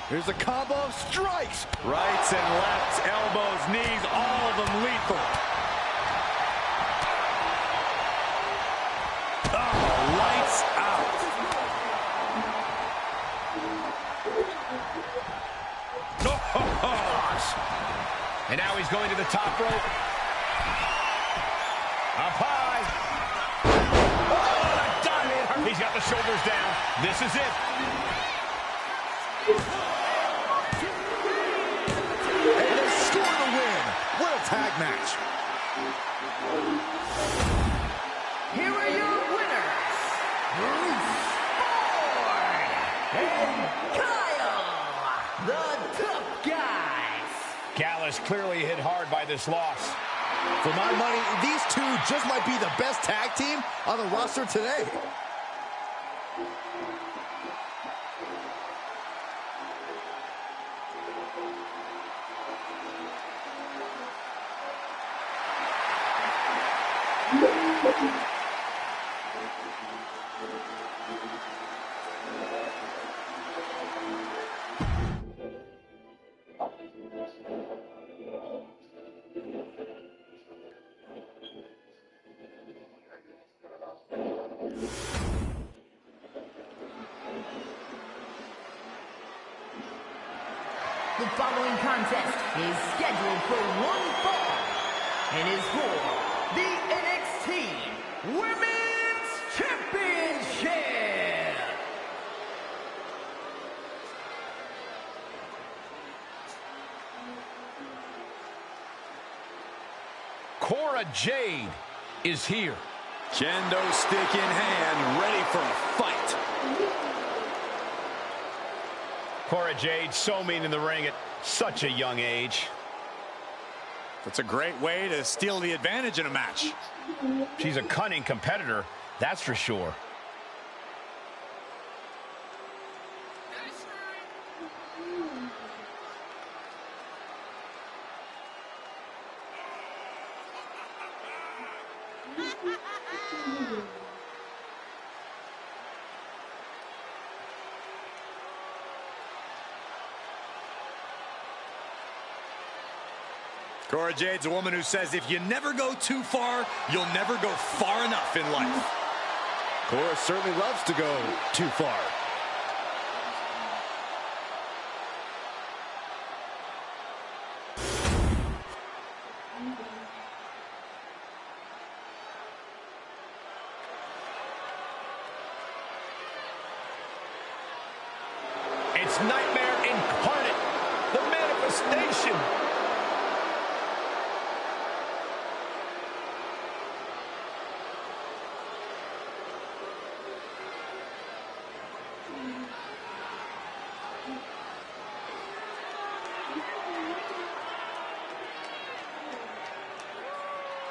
Here's a combo of strikes. Rights and lefts, elbows, knees, all of them lethal. Oh, lights out. Oh, and now he's going to the top rope. Up high. Oh, the diamond. He's got the shoulders down. This is it. And they score the win. What a tag match. Here are your winners, Bruce Ford and Kyle, the Tough Guys. Gallus clearly hit hard by this loss. For my money, these two just might be the best tag team on the roster today. The following contest is scheduled for one fall and is for the NXT Women's Championship. Cora Jade is here. Kendo stick in hand, ready for a fight. Cora Jade, so mean in the ring at such a young age. That's a great way to steal the advantage in a match. She's a cunning competitor, that's for sure. Cora Jade's a woman who says if you never go too far, you'll never go far enough in life. Cora certainly loves to go too far. It's Nightmare incarnate, the manifestation.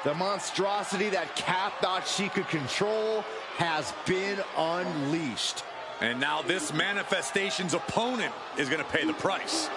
The monstrosity that Cap thought she could control has been unleashed. And now this manifestation's opponent is going to pay the price.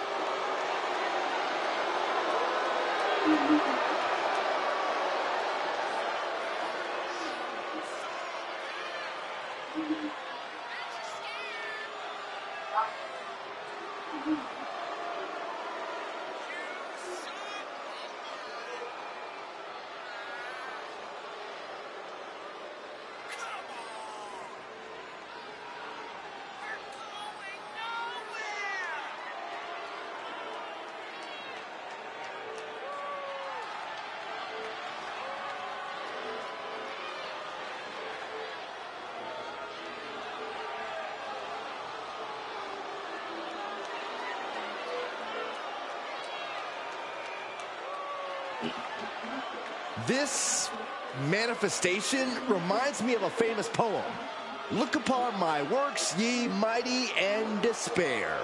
This manifestation reminds me of a famous poem. Look upon my works, ye mighty, and despair.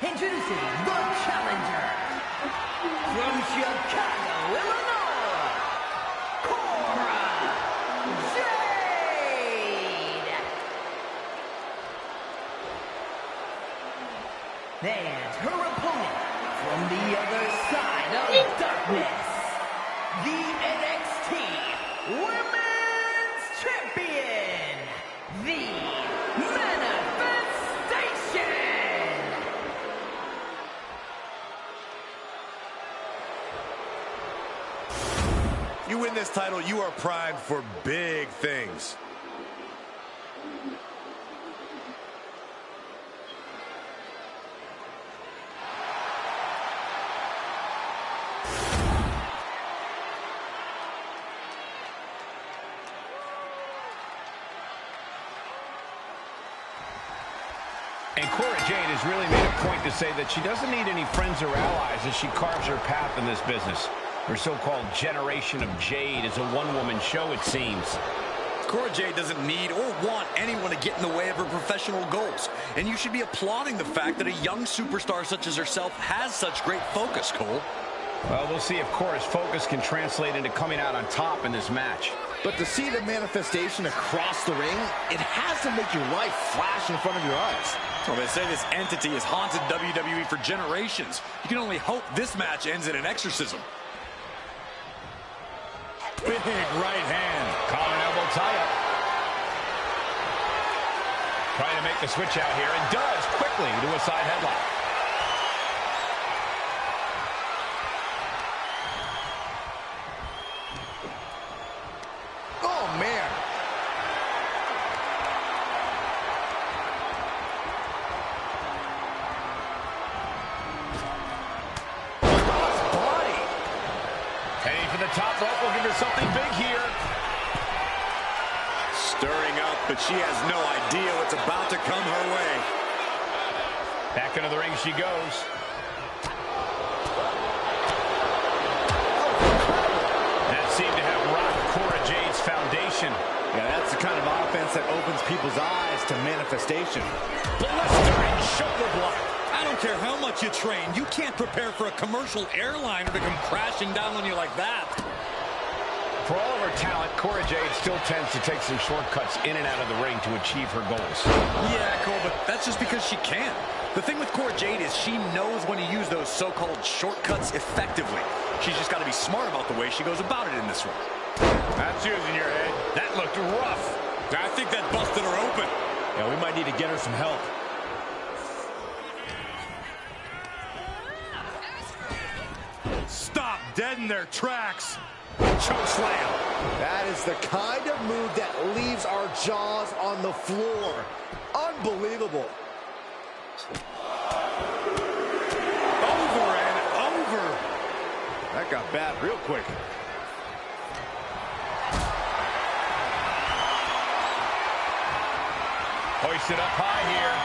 Introducing the challenger from Chicago, Illinois, Cora Jade. And her opponent from the other side of darkness, the NXT Women's Champion, the Manifestation. You win this title, you are primed for big things. And Cora Jade has really made a point to say that she doesn't need any friends or allies as she carves her path in this business. Her so-called Generation of Jade is a one-woman show, it seems. Cora Jade doesn't need or want anyone to get in the way of her professional goals. And you should be applauding the fact that a young superstar such as herself has such great focus, Cole. Well, we'll see if Cora's focus can translate into coming out on top in this match. But to see the manifestation across the ring, it has to make your life flash in front of your eyes. Well, they say this entity has haunted WWE for generations. You can only hope this match ends in an exorcism. Big right hand. Collar elbow tie-up. Trying to make the switch out here, and does quickly to a side headlock. Oh, man. Crossbody. Heading for the top rope will give her something big here. Stirring up, but she has no idea what's about to come her way. Back into the ring she goes. That seemed to have rocked Cora Jade's foundation. Yeah, that's the kind of offense that opens people's eyes to manifestation. Blistering shoulder block. I don't care how much you train. You can't prepare for a commercial airliner to come crashing down on you like that. For all of her talent, Cora Jade still tends to take some shortcuts in and out of the ring to achieve her goals. Yeah, Cole, but that's just because she can. The thing with Cora Jade is she knows when to use those so-called shortcuts effectively. She's just got to be smart about the way she goes about it in this one. That's using your head. That looked rough. I think that busted her open. Yeah, we might need to get her some help. Stop dead in their tracks. Choke slam. That is the kind of move that leaves our jaws on the floor. Unbelievable. Over and over. That got bad real quick. Hoisted up high here.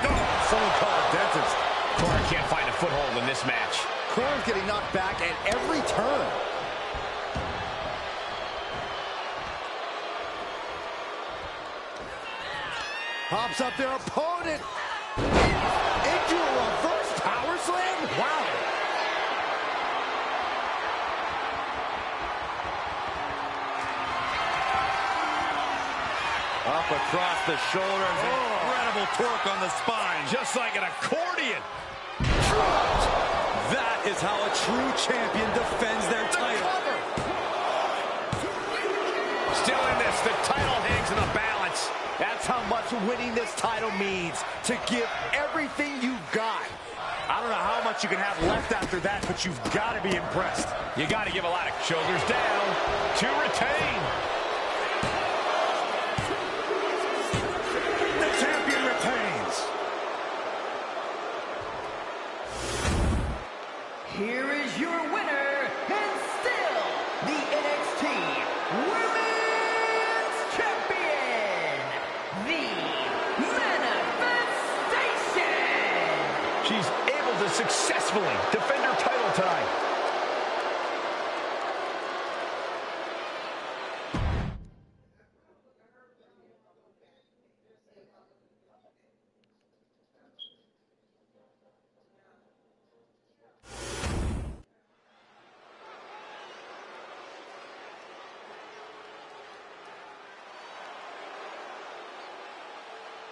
Oh, someone call a dentist. Cora can't find a foothold in this match. Cora's getting knocked back at every turn. Pops up their opponent into a reverse power slam. Wow. Up across the shoulders. Incredible torque on the spine. Just like an accordion. That is how a true champion defends their title. Still in this, the title hangs in the balance. That's how much winning this title means, to give everything you've got. I don't know how much you can have left after that, but you've got to be impressed. You got to give a lot of shoulders down to retain. The champion retains. Here is your winner, and still the NXT Women's Champion, the Manifestation. She's able to successfully defend her title tonight.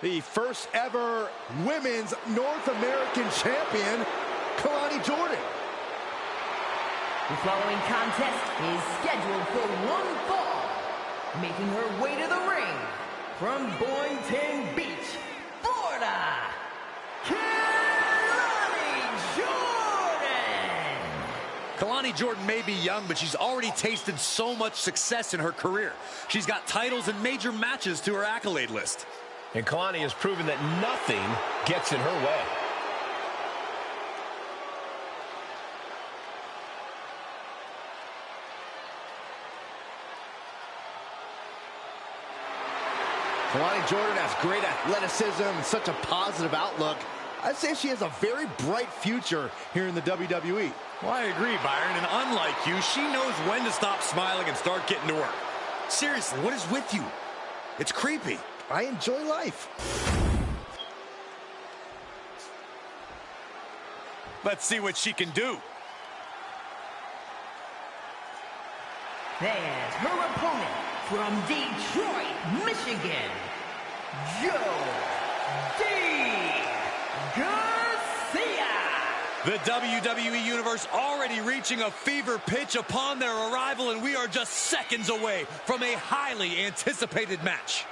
The first ever Women's North American Champion, Kalani Jordan. The following contest is scheduled for one fall. Making her way to the ring from Boynton Beach, Florida, Kalani Jordan. Kalani Jordan may be young, but she's already tasted so much success in her career. She's got titles and major matches to her accolade list. And Kalani has proven that nothing gets in her way. Kalani Jordan has great athleticism and such a positive outlook. I'd say she has a very bright future here in the WWE. Well, I agree, Byron, and unlike you, she knows when to stop smiling and start getting to work. Seriously, what is with you? It's creepy. I enjoy life. Let's see what she can do. And her opponent from Detroit, Michigan, Joe Garcia. The WWE Universe already reaching a fever pitch upon their arrival, and we are just seconds away from a highly anticipated match.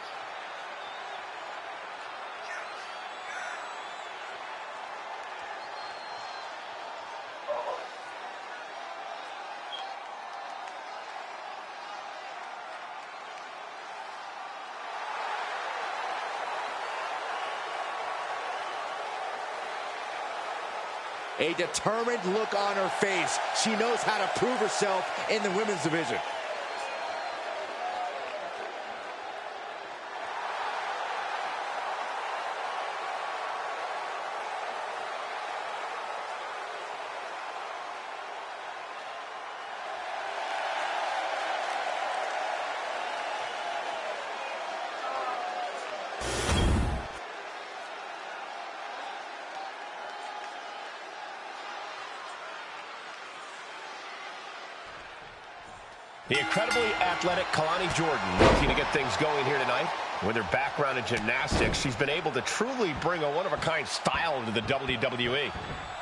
A determined look on her face. She knows how to prove herself in the women's division. The incredibly athletic Kalani Jordan looking to get things going here tonight. With her background in gymnastics, she's been able to truly bring a one-of-a-kind style to the WWE.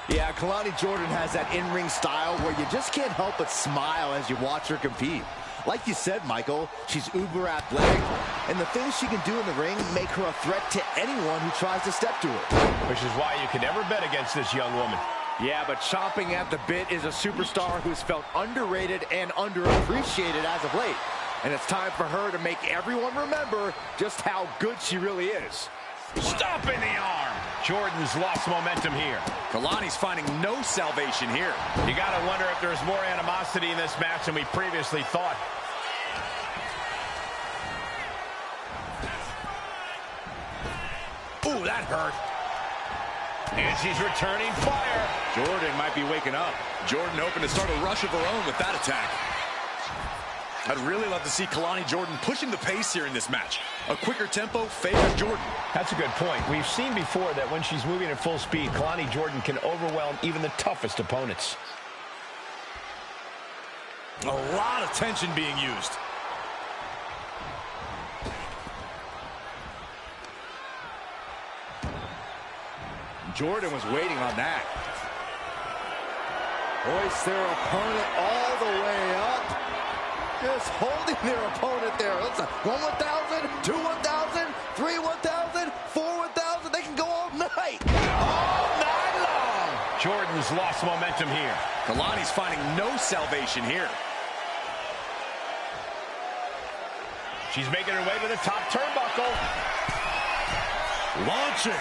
Yeah, Kalani Jordan has that in-ring style where you just can't help but smile as you watch her compete. Like you said, Michael, she's uber athletic, and the things she can do in the ring make her a threat to anyone who tries to step to her. Which is why you can never bet against this young woman. Yeah, but chomping at the bit is a superstar who's felt underrated and underappreciated as of late. And it's time for her to make everyone remember just how good she really is. Stop in the arm. Jordan's lost momentum here. Kalani's finding no salvation here. You got to wonder if there's more animosity in this match than we previously thought. Ooh, that hurt. And she's returning fire. Jordan might be waking up. Jordan hoping to start a rush of her own with that attack. I'd really love to see Kalani Jordan pushing the pace here in this match. A quicker tempo favors Jordan. That's a good point. We've seen before that when she's moving at full speed, Kalani Jordan can overwhelm even the toughest opponents. A lot of tension being used. Jordan was waiting on that. Hoist their opponent all the way up. Just holding their opponent there. Listen, 1 1,000, 2 1,000, 3 3 1,000, 4 1,000. They can go all night. All night long. Jordan's lost momentum here. Kalani's finding no salvation here. She's making her way to the top turnbuckle. Launching.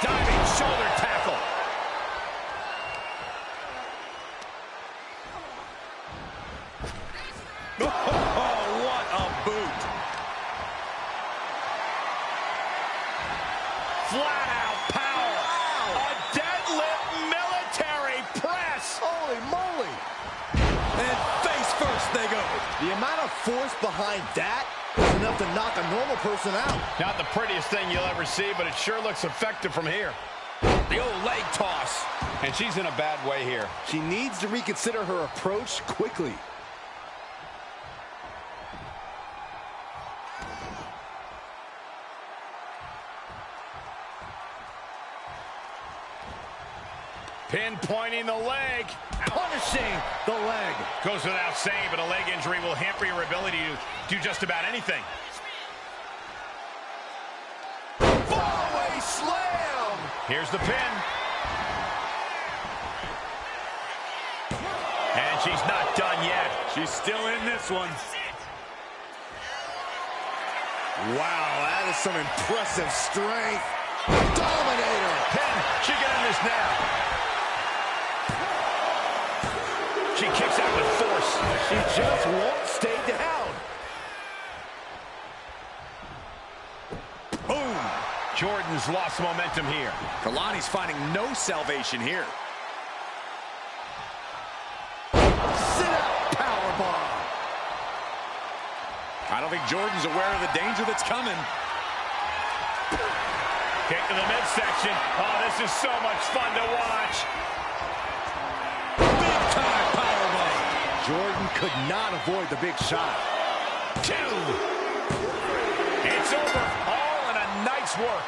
Diving shoulder tackle. Oh, what a boot. Flat out power. A deadlift military press. Holy moly. And face first they go. The amount of force behind that is enough to knock a normal person out. Not the prettiest thing you'll ever see, but it sure looks effective from here. The old leg toss. And she's in a bad way here. She needs to reconsider her approach quickly. Pinpointing the leg. Punishing the leg. Goes without saying, but a leg injury will hamper your ability to do just about anything. Fallaway slam. Here's the pin. And she's not done yet. She's still in this one. Wow, that is some impressive strength. Dominator. Pin. She can end this now. She kicks out with force. She just won't stay down. Boom. Jordan's lost momentum here. Kalani's finding no salvation here. Sit-out powerbomb. I don't think Jordan's aware of the danger that's coming. Kick to the midsection. Oh, this is so much fun to watch. Big-time powerbomb. Jordan could not avoid the big shot. 2. It's over. All in a nice work.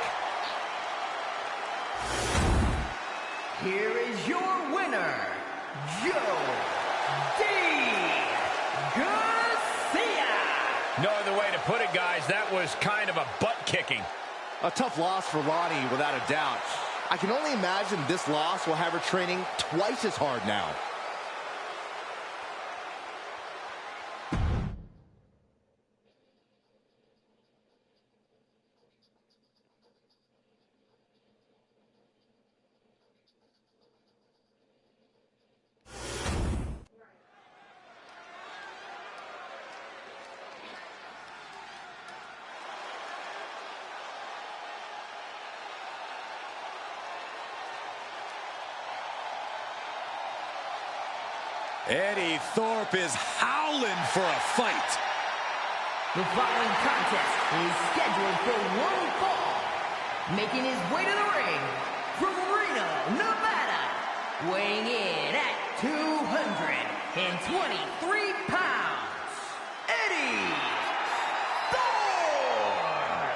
Here is your winner, Joe Garcia. No other way to put it, guys. That was kind of a butt kicking. A tough loss for Lonnie, without a doubt. I can only imagine this loss will have her training twice as hard now. Eddie Thorpe is howling for a fight. The following contest is scheduled for one fall. Making his way to the ring from Reno, Nevada, weighing in at 223 pounds, Eddie Thorpe.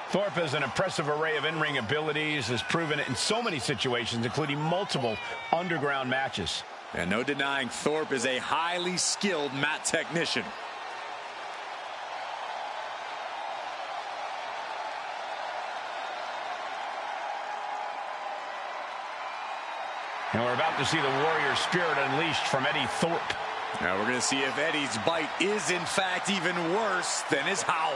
Thorpe has an impressive array of in-ring abilities, has proven it in so many situations, including multiple underground matches. And no denying Thorpe is a highly skilled mat technician. And we're about to see the warrior spirit unleashed from Eddie Thorpe. Now we're going to see if Eddie's bite is in fact even worse than his howl.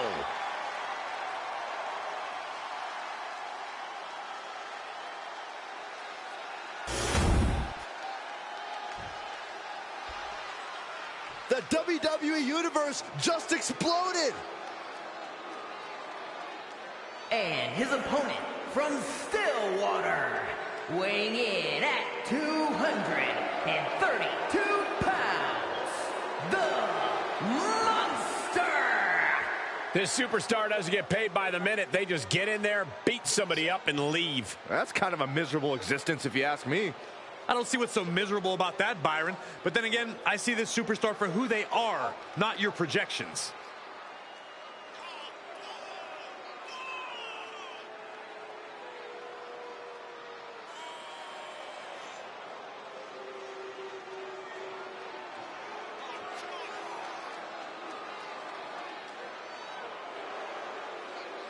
The WWE Universe just exploded. And his opponent from Stillwater, weighing in at 232 pounds, the Monster. This superstar doesn't get paid by the minute. They just get in there, beat somebody up, and leave. That's kind of a miserable existence, if you ask me. I don't see what's so miserable about that, Byron. But then again, I see this superstar for who they are, not your projections.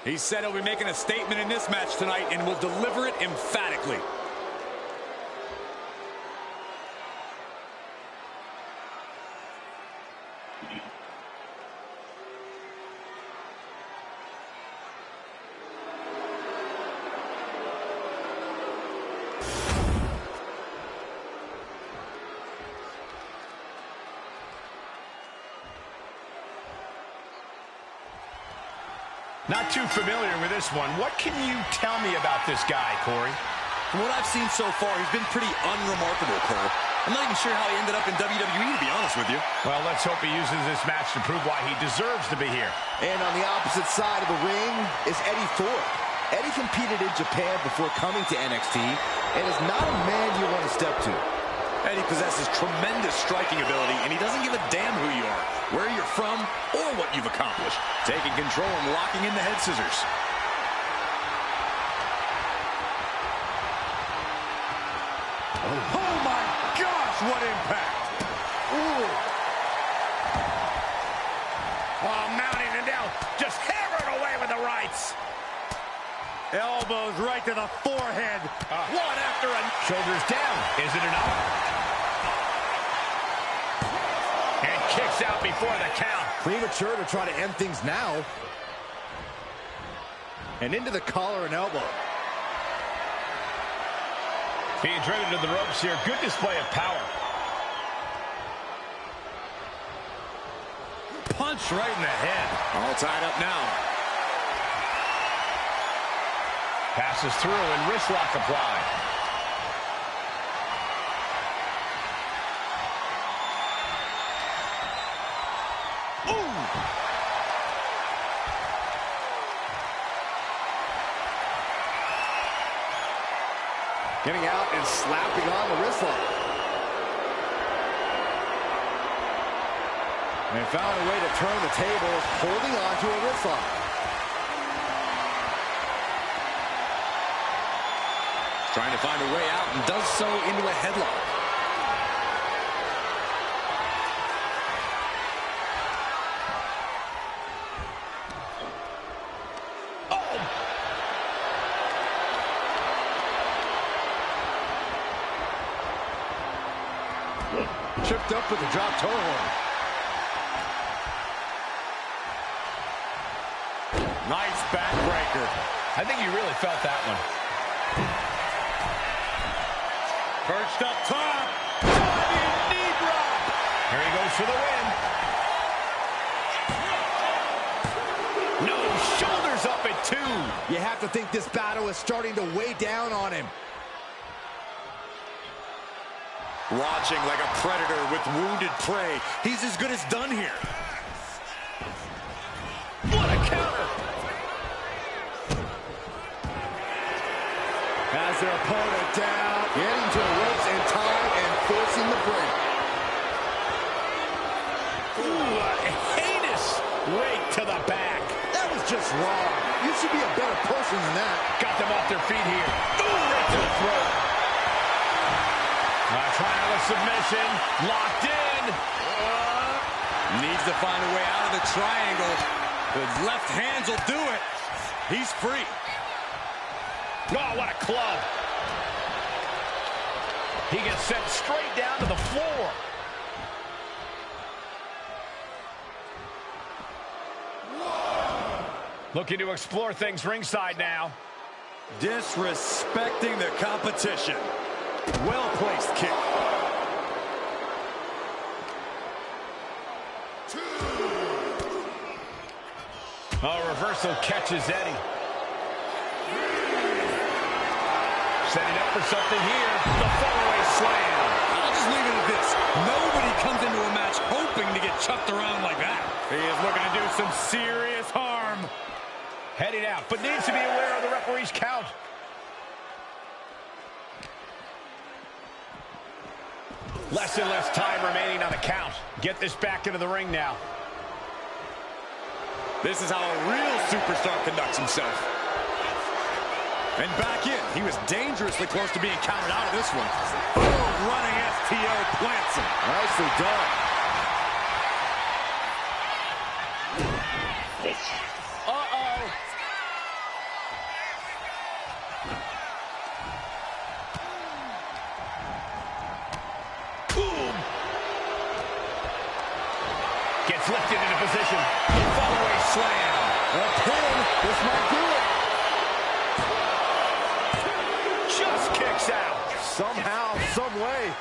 He said he'll be making a statement in this match tonight and will deliver it emphatically. Not too familiar with this one. What can you tell me about this guy, Corey? From what I've seen so far, he's been pretty unremarkable, Cole. I'm not even sure how he ended up in WWE, to be honest with you. Well, let's hope he uses this match to prove why he deserves to be here. And on the opposite side of the ring is Eddie Ford. Eddie competed in Japan before coming to NXT and is not a man you want to step to. Eddie possesses tremendous striking ability, and he doesn't give a damn who you are, where you're from, or what you've accomplished. Taking control and locking in the head scissors. Oh my gosh, what impact! Ooh. Oh, mounting it down, just hammering away with the rights. Elbows right to the forehead. One after another. Shoulders down. Is it enough? And kicks out before the count. Premature to try to end things now. And into the collar and elbow. Being driven to the ropes here. Good display of power. Punch right in the head. All tied up now. Passes through and wrist lock applied. Ooh! Getting out and slapping on the wrist lock. They found a way to turn the tables, holding on to a wrist lock. Trying to find a way out and does so into a headlock. Oh! Tripped up with a drop toe hold. Nice backbreaker. I think you really felt that one. Perched up top. Diving knee drop. Here he goes for the win. No, shoulders up at 2. You have to think this battle is starting to weigh down on him. Watching like a predator with wounded prey. He's as good as done here. What a counter. Has their opponent down, getting to the ropes in time and forcing the break. Ooh, a heinous rake to the back. That was just wrong. You should be a better person than that. Got them off their feet here. Ooh, right to the throat. Triangle submission, locked in. Needs to find a way out of the triangle. The left hands will do it. He's free. Oh, what a club. He gets sent straight down to the floor. Looking to explore things ringside now. Disrespecting the competition. Well-placed kick. Oh, reversal catches Eddie. Setting up for something here. The fallaway slam. I'll just leave it at this. Nobody comes into a match hoping to get chucked around like that. He is looking to do some serious harm. Heading out, but needs to be aware of the referee's count. Less and less time remaining on the count. Get this back into the ring now. This is how a real superstar conducts himself. And back in. He was dangerously close to being counted out of this one. Oh, running STO plants him. Nicely done. Uh-oh. Boom! Gets lifted into position. Follow-away slam. A pin. This might do it. Just kicks out. Somehow, some way.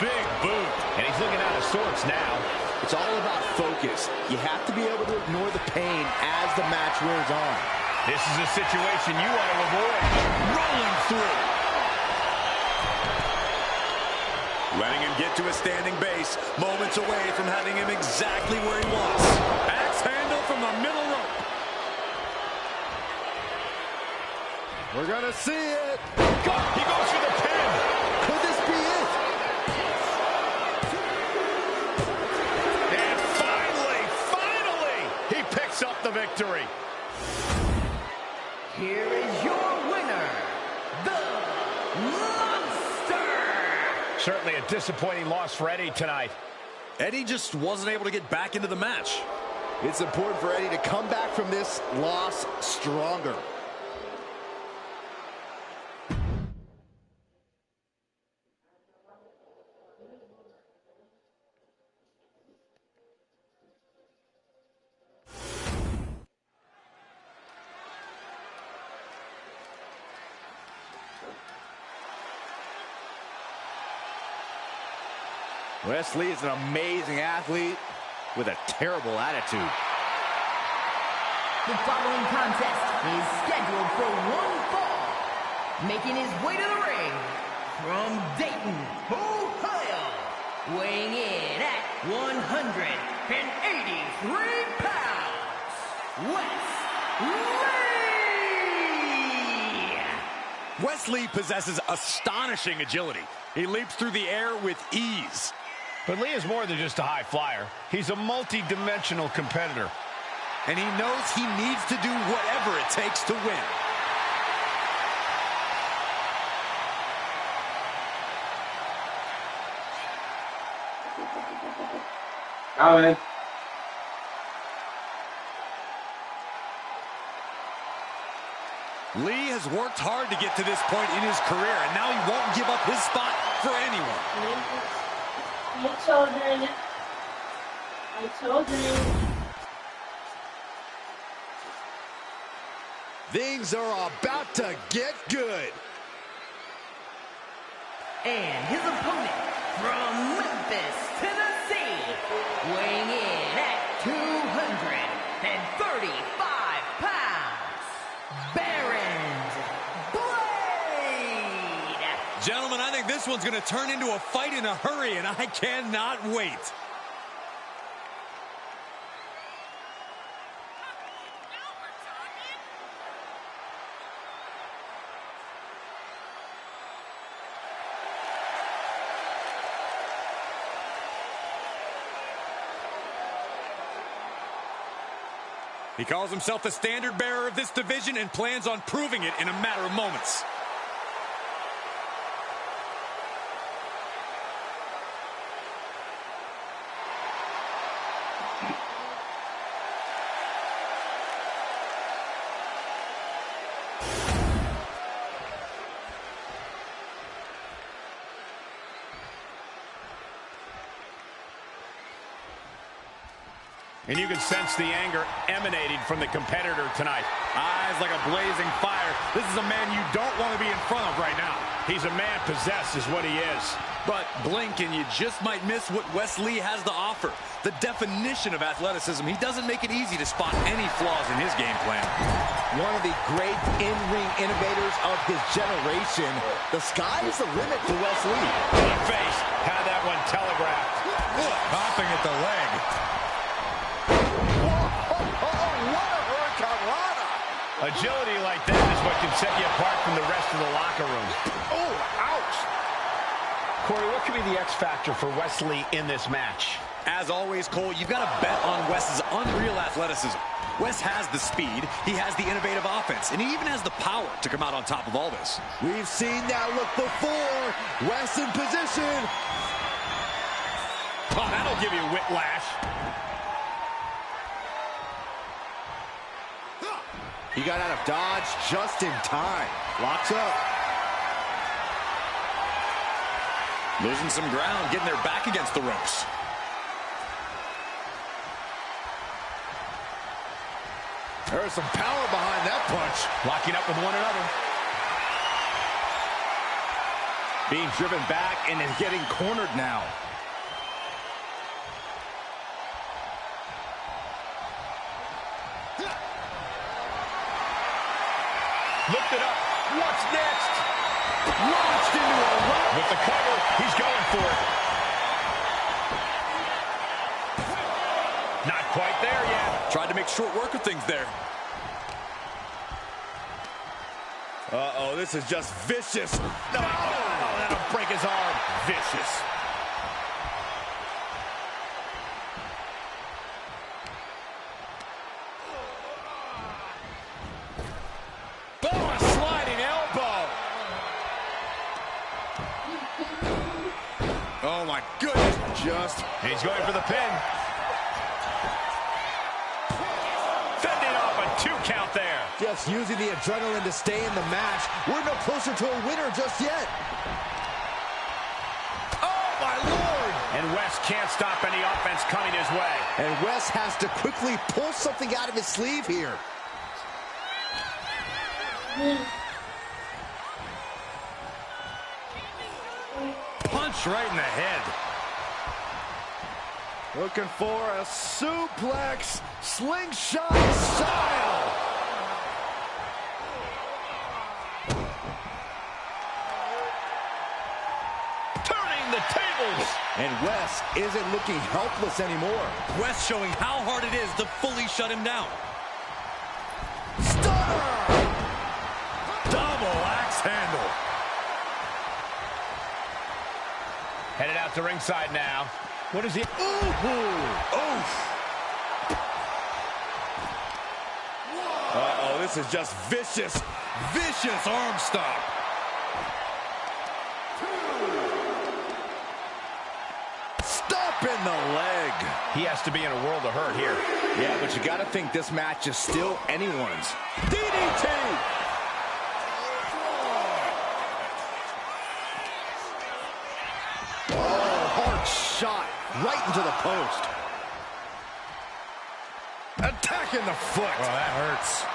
Big boot. And he's looking out of sorts now. It's all about focus. You have to be able to ignore the pain as the match wears on. This is a situation you want to avoid. Rolling through. Letting him get to a standing base, moments away from having him exactly where he wants. Axe handle from the middle rope. We're gonna see it. He goes for the pin. Could this be it? And finally, he picks up the victory. Here is your winner, the Monster! Certainly a disappointing loss for Eddie tonight. Eddie just wasn't able to get back into the match. It's important for Eddie to come back from this loss stronger. Wesley is an amazing athlete with a terrible attitude. The following contest is scheduled for one fall. Making his way to the ring from Dayton, Ohio, weighing in at 183 pounds, Wesley! Wesley possesses astonishing agility. He leaps through the air with ease. But Lee is more than just a high flyer. He's a multi-dimensional competitor. And he knows he needs to do whatever it takes to win. Coming. Lee has worked hard to get to this point in his career, and now he won't give up his spot for anyone. I told you. Things are about to get good. And his opponent from Memphis, Tennessee, weighing in at 235 pounds, Baron Blade! Gentlemen, I think this one's going to turn into a fight in a hurry, and I cannot wait. He calls himself the standard bearer of this division and plans on proving it in a matter of moments. And you can sense the anger emanating from the competitor tonight. Eyes like a blazing fire. This is a man you don't want to be in front of right now. He's a man possessed is what he is. But blink and you just might miss what Wesley has to offer. The definition of athleticism. He doesn't make it easy to spot any flaws in his game plan. One of the great in-ring innovators of his generation. The sky is the limit for Wesley. To the face. Had that one telegraphed. Popping at the leg. Agility like that is what can set you apart from the rest of the locker room. Oh, ouch. Corey, what could be the X factor for Wesley in this match? As always, Cole, you've got to bet on Wes's unreal athleticism. Wes has the speed, he has the innovative offense, and he even has the power to come out on top of all this. We've seen that look before. Wes in position. Oh, that'll give you whiplash. He got out of dodge just in time. Locks up. Losing some ground, getting their back against the ropes. There's some power behind that punch. Locking up with one another. Being driven back and is getting cornered now. Looked it up. What's next? Launched into a rope. With the cover, he's going for it. Not quite there yet. Tried to make short work of things there. Uh-oh, this is just vicious. No, oh, that'll break his arm. Vicious. Oh, a sliding elbow. Oh my goodness. He's going for the pin. Fending off a 2 count there. Just using the adrenaline to stay in the match. We're no closer to a winner just yet. Oh, my Lord. And Wes can't stop any offense coming his way. And Wes has to quickly pull something out of his sleeve here. Punch right in the head. Looking for a suplex, slingshot style. Turning the tables. And Wes isn't looking helpless anymore. Wes showing how hard it is to fully shut him down. Stunner! Double axe handle. Headed out to ringside now. What is he? Uh-oh, this is just vicious. Vicious arm stomp. Stop in the leg. He has to be in a world of hurt here. Yeah, but you got to think this match is still anyone's. DDT! Hard shot right into the post. Attacking the foot. Oh, that hurts.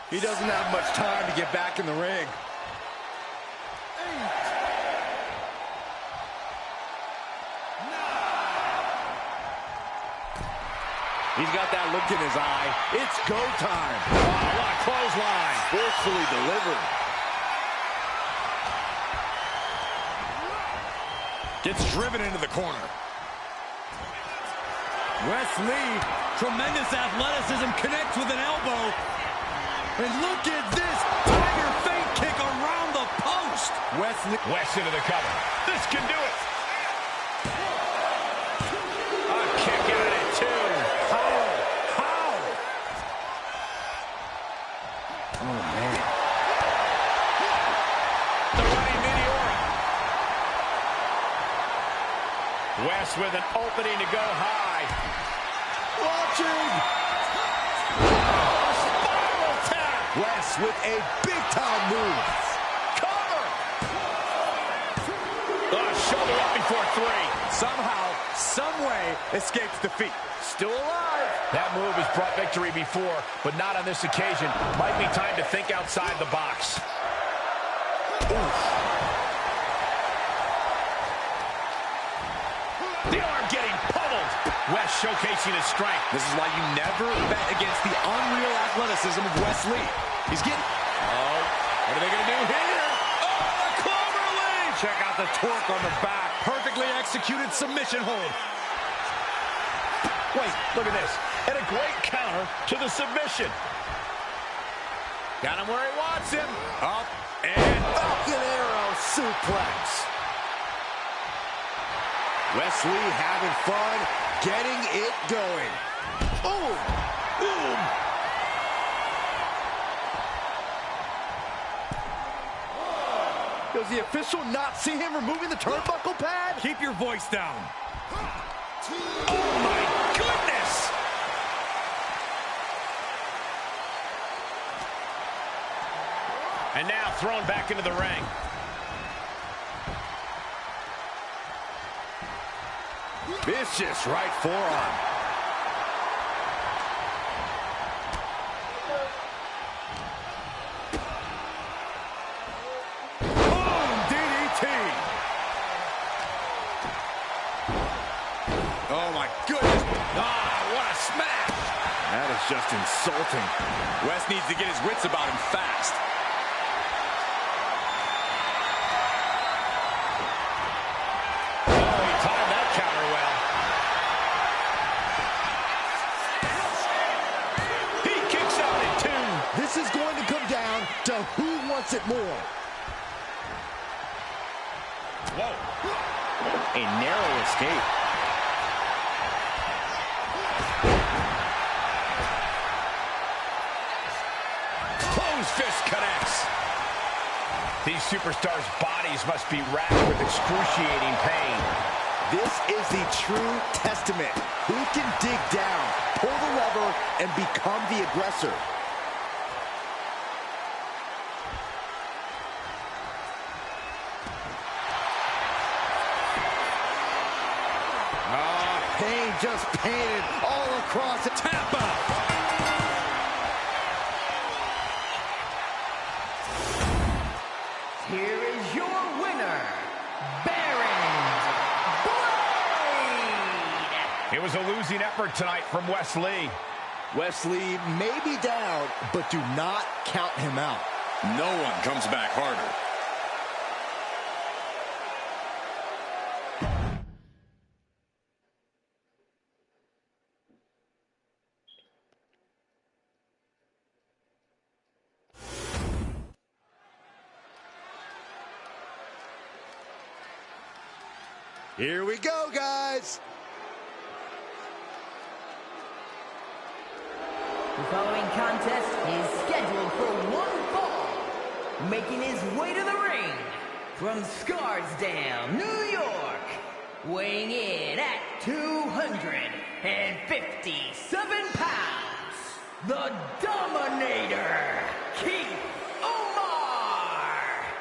He doesn't have much time to get back in the ring. He's got that look in his eye. It's go time. Oh, what a clothesline. Forcefully delivered. Gets driven into the corner. Wes Lee, tremendous athleticism, connects with an elbow. And look at this tiger feint kick around the post. Wes into the cover. This can do it. A kick out at it, too. How? Oh, man. The running meteora. Wes with an opening to go high. Launching. Spiral tap. Wes with a big-time move. Cover. Shoulder up before 3. Somehow, someway, escapes defeat. Still alive. That move has brought victory before, but not on this occasion. Might be time to think outside the box. The arm getting pummeled. Wes showcasing his strength. This is why you never bet against the unreal athleticism of Wes Lee. He's getting... Oh, what are they going to do here? Oh, the clover leaf! Check out the torque on the back. Perfectly executed submission hold. Wait, look at this. And a great counter to the submission. Got him where he wants him. Up and Falcon Arrow suplex. Wesley having fun, getting it going. Oh! Boom! Does the official not see him removing the turnbuckle pad? Keep your voice down. Oh, my goodness! And now thrown back into the ring. Vicious right forearm. Boom! DDT. Oh, my goodness. Ah, what a smash. That is just insulting. West needs to get his wits about him fast. This is going to come down to who wants it more. Whoa. A narrow escape. Closed fist connects. These superstars' bodies must be racked with excruciating pain. This is the true testament. Who can dig down, pull the lever, and become the aggressor? Pain just painted all across the tap out. Here is your winner, Baron Blade. It was a losing effort tonight from Wesley. Wesley may be down, but do not count him out. No one comes back harder. Here we go, guys. The following contest is scheduled for one fall. Making his way to the ring from Scarsdale, New York, weighing in at 257 pounds, the Dominator, Keith.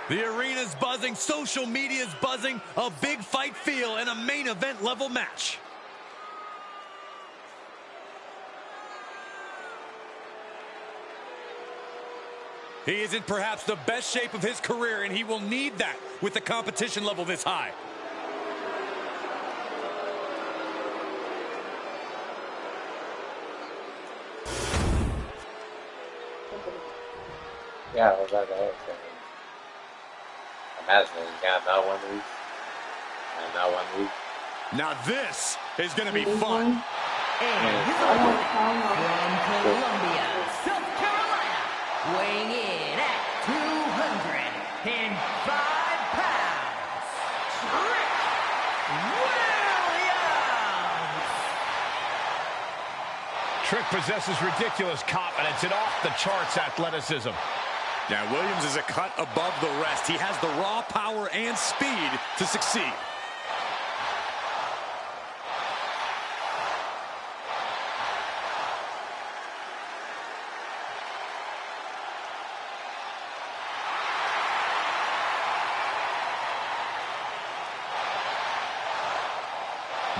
The arena's buzzing, social media's buzzing, a big fight feel and a main event level match. He is in perhaps the best shape of his career, and he will need that with the competition level this high. Yeah, I was about to ask that. Imagine you got another 1 week. And another 1 week. Now this is going to be fun. And his opponent from Columbia, South Carolina, weighing in at 205 pounds, Trick Williams. Trick possesses ridiculous confidence and off-the-charts athleticism. Now, Williams is a cut above the rest. He has the raw power and speed to succeed.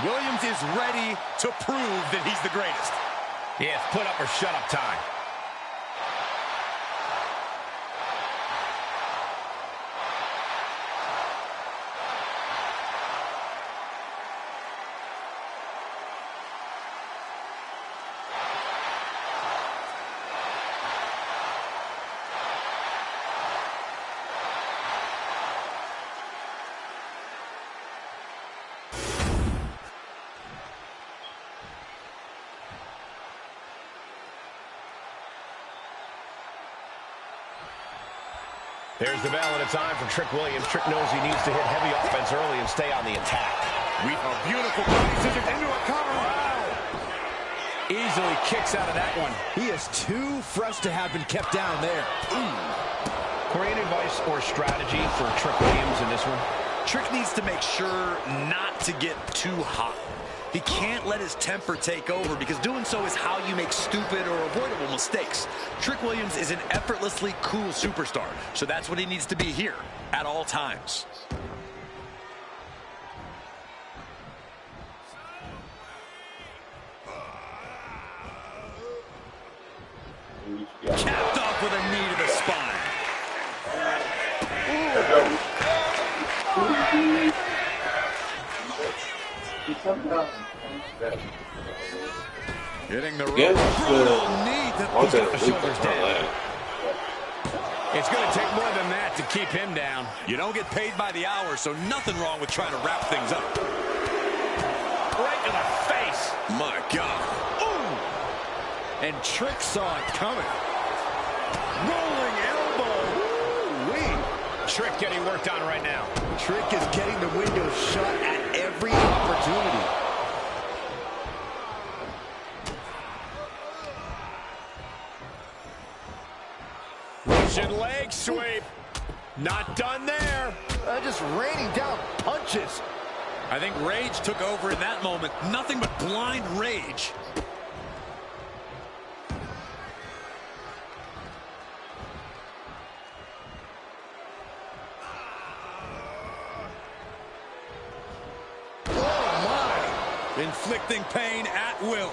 Williams is ready to prove that he's the greatest. Yeah, it's put up or shut up time. There's the bell, and it's time for Trick Williams. Trick knows he needs to hit heavy offense early and stay on the attack. A beautiful body scissors into a cover. Wow. Easily kicks out of that one. He is too fresh to have been kept down there. Corey, any advice or strategy for Trick Williams in this one? Trick needs to make sure not to get too hot. He can't let his temper take over, because doing so is how you make stupid or avoidable mistakes. Trick Williams is an effortlessly cool superstar, so that's what he needs to be here at all times. Capped off with a knee to the spine. Getting the Yes, brutal knee to the shoulders down. It's going to take more than that to keep him down. You don't get paid by the hour, so nothing wrong with trying to wrap things up. Right to the face. My God. And Trick saw it coming. Rolling elbow. Woo-wee. Trick getting worked on right now. Trick is getting the window shut at every opportunity. Russian leg sweep. Not done there. Just raining down punches. I think rage took over in that moment. Nothing but blind rage. Inflicting pain at will.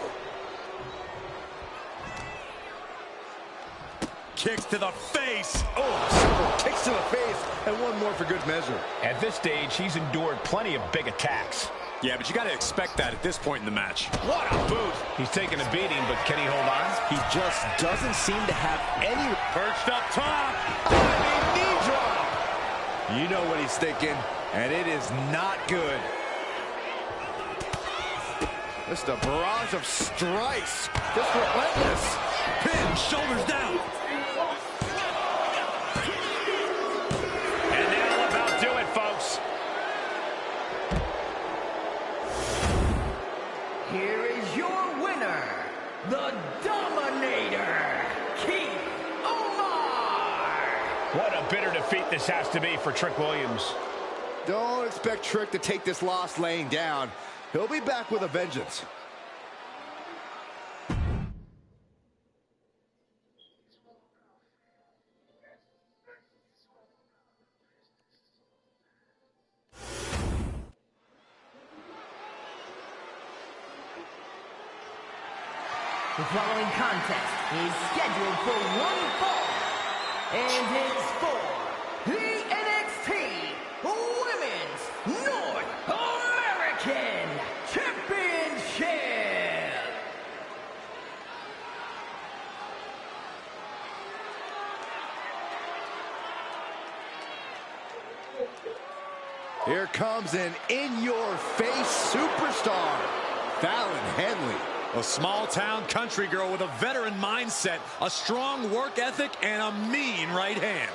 Kicks to the face. Oh, several kicks to the face, and one more for good measure. At this stage, he's endured plenty of big attacks. Yeah, but you got to expect that at this point in the match. What a boot. He's taking a beating, but can he hold on? He just doesn't seem to have any... Perched up top. knee drop. You know what he's thinking, and it is not good. Just a barrage of strikes. Just relentless. Pin, shoulders down. And that'll about do it, folks. Here is your winner, the Dominator, Keith Omar. What a bitter defeat this has to be for Trick Williams. Don't expect Trick to take this loss laying down. He'll be back with a vengeance. The following contest is scheduled for one fall, and it's for the NXT Women's North American Championship. Here comes an in-your-face superstar, Fallon Henley. A small-town country girl with a veteran mindset, a strong work ethic, and a mean right hand.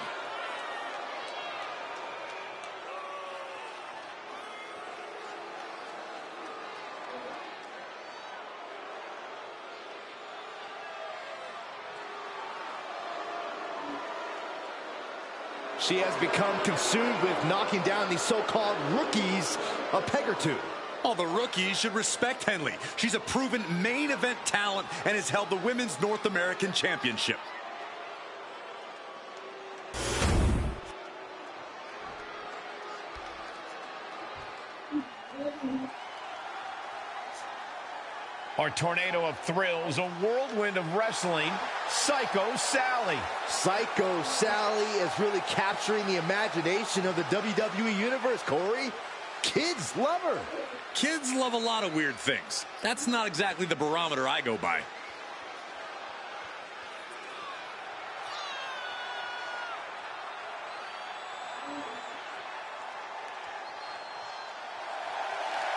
She has become consumed with knocking down these so-called rookies a peg or two. All the rookies should respect Henley. She's a proven main event talent and has held the Women's North American Championship. Our tornado of thrills, a whirlwind of wrestling, Psycho Sally. Psycho Sally is really capturing the imagination of the WWE Universe, Corey. Kids love her. Kids love a lot of weird things. That's not exactly the barometer I go by.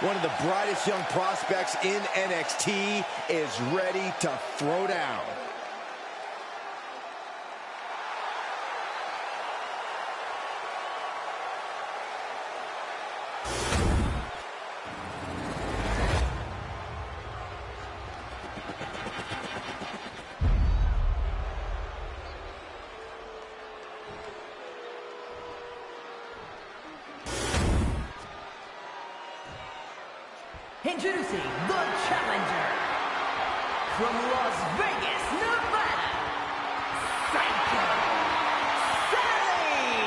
One of the brightest young prospects in NXT is ready to throw down. Introducing the challenger from Las Vegas, Nevada, Psycho Sally!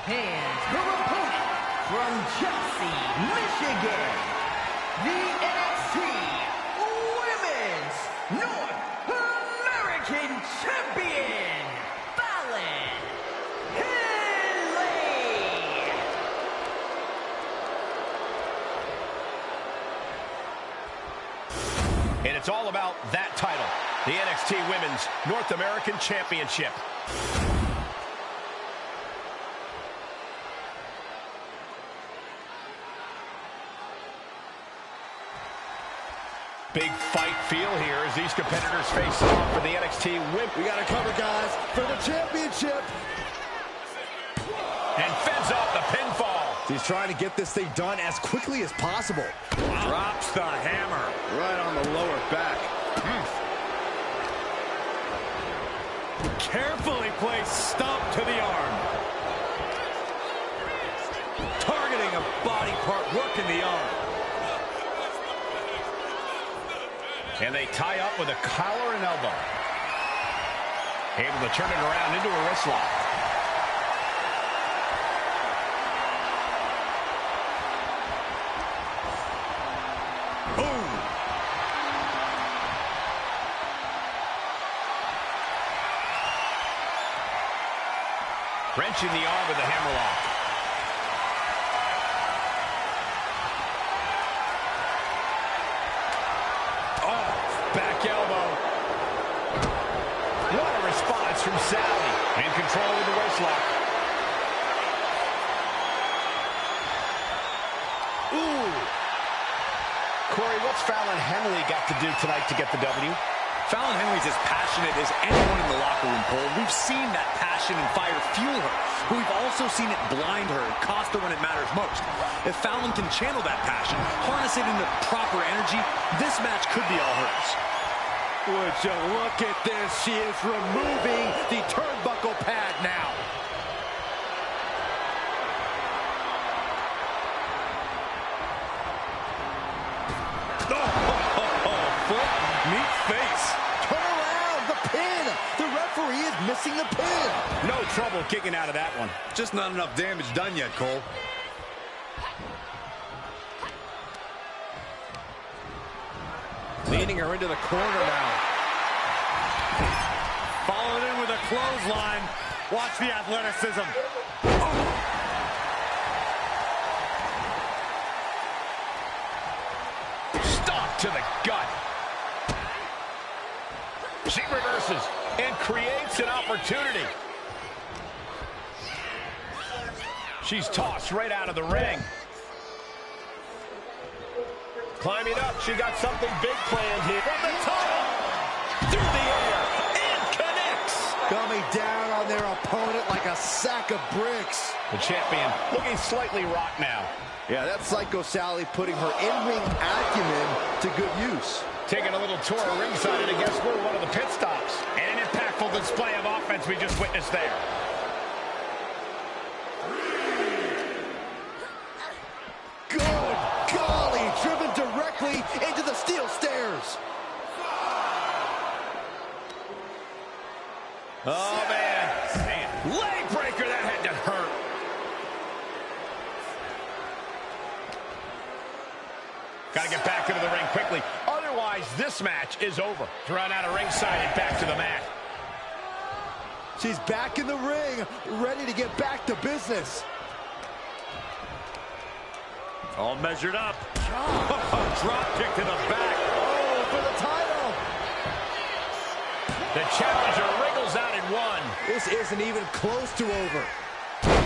And her opponent from Chelsea, Michigan, the NXT Women's North American Champion, Fallon Henley! And it's all about that title, the NXT Women's North American Championship. Big fight feel here as these competitors face off for the NXT Women. We got to cover, guys, for the championship. And fends off the pinfall. He's trying to get this thing done as quickly as possible. Drops the hammer. Right on the lower back. Carefully placed stomp to the arm. Targeting a body part, working the arm. And they tie up with a collar and elbow. Able to turn it around into a wrist lock. Boom! Wrenching the arm with a hammerlock. Back elbow. What a response from Sally. In control with the waist lock. Ooh. Corey, what's Fallon Henley got to do tonight to get the W? Fallon Henley's as passionate as anyone in the locker room, Cole. We've seen that passion and fire fuel her, but we've also seen it blind her and cost her when it matters most. If Fallon can channel that passion, harness it into proper energy, this match could be all hers. Would you look at this? She is removing the turnbuckle pad now. Foot, meet face. Turn around, the pin. The referee is missing the pin. No trouble kicking out of that one. Just not enough damage done yet, Cole. Leading her into the corner now. Followed in with a clothesline. Watch the athleticism. Stomp to the gut. She reverses and creates an opportunity. She's tossed right out of the ring. Climbing up, she got something big planned here. From the top, through the air, and connects. Coming down on their opponent like a sack of bricks. The champion looking slightly rocked now. Yeah, that's Psycho Sally putting her in-ring acumen to good use. Taking a little tour ringside, and I guess we're one of the pit stops. And an impactful display of offense we just witnessed there. Good golly, driven directly into the steel stairs. Oh, man. Leg breaker, that had to hurt. Got to get back into the ring quickly. Otherwise, this match is over. Thrown out of ringside and back to the mat. She's back in the ring, ready to get back to business. All measured up. Drop kick to the back. Oh, for the title. The challenger wriggles out in one. This isn't even close to over.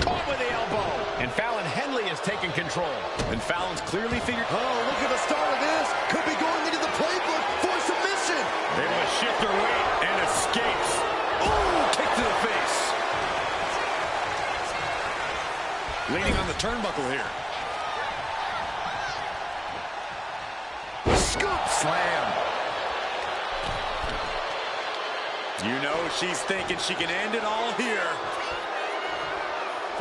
Caught with the elbow. And Fallon Henley is taking control. And Fallon's clearly figured... Oh, look at the start of this. Could be going into the playbook for submission. Able to shift her weight and escapes. Ooh, kick to the face. Leaning on the turnbuckle here. Scoop slam. You know she's thinking she can end it all here.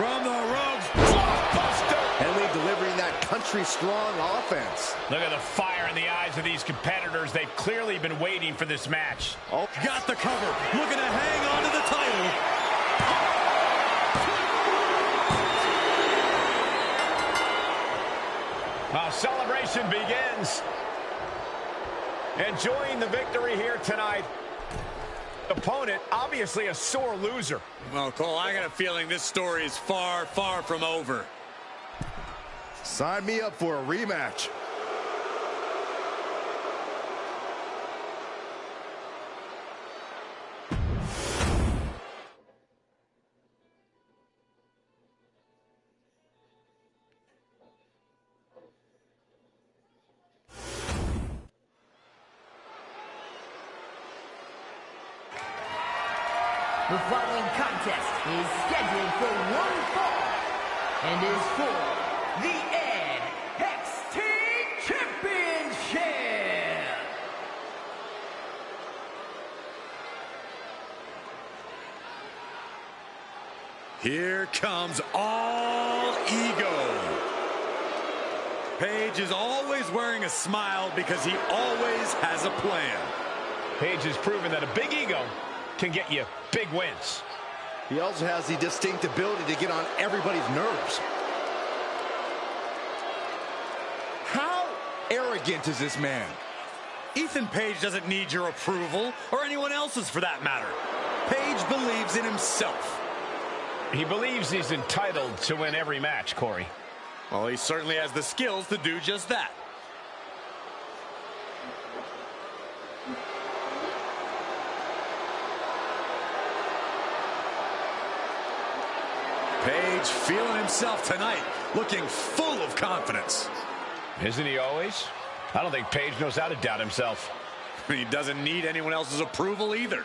From the ropes. Blockbuster. And Lee delivering that country-strong offense. Look at the fire in the eyes of these competitors. They've clearly been waiting for this match. Oh, got the cover. Looking to hang on to the title. Now celebration begins. Enjoying the victory here tonight. Opponent, obviously a sore loser. Well, Cole, I got a feeling this story is far, far from over. Sign me up for a rematch. The following contest is scheduled for one fall and is for the NXT Championship. Here comes all ego. Paige is always wearing a smile because he always has a plan. Paige has proven that a big ego can get you big wins. He also has the distinct ability to get on everybody's nerves. How arrogant is this man? Ethan Page doesn't need your approval, or anyone else's for that matter. Page believes in himself. He believes he's entitled to win every match, Corey. Well, he certainly has the skills to do just that. Page feeling himself tonight, looking full of confidence. Isn't he always? I don't think Page knows how to doubt himself. He doesn't need anyone else's approval either.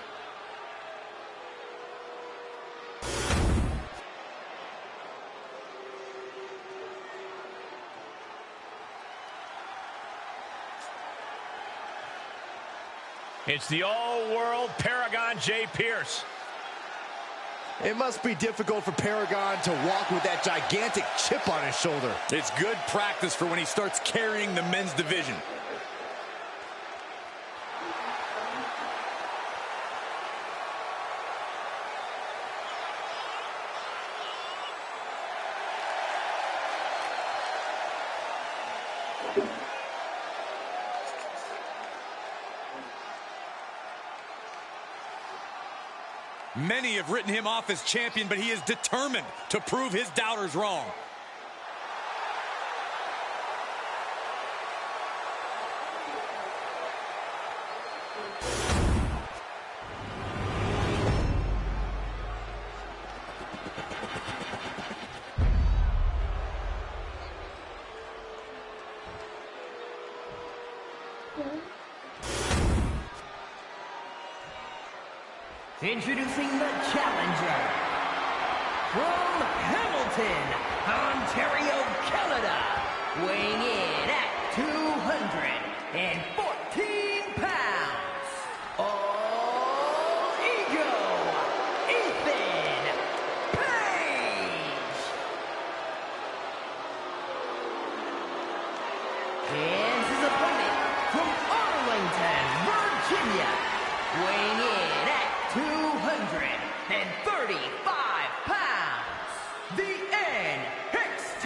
It's the all-world Paragon J. Pierce. It must be difficult for Paragon to walk with that gigantic chip on his shoulder. It's good practice for when he starts carrying the men's division. Many have written him off as champion, but he is determined to prove his doubters wrong. Introducing the challenger from Hamilton, Ontario, Canada, weighing in at 214 pounds, all ego, Ethan Page. And his opponent from Arlington, Virginia, weighing in at 235 pounds, the NXT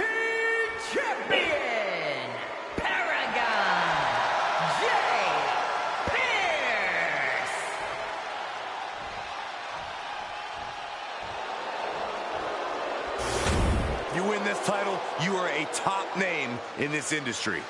Champion, Paragon J. Pierce. You win this title, you are a top name in this industry.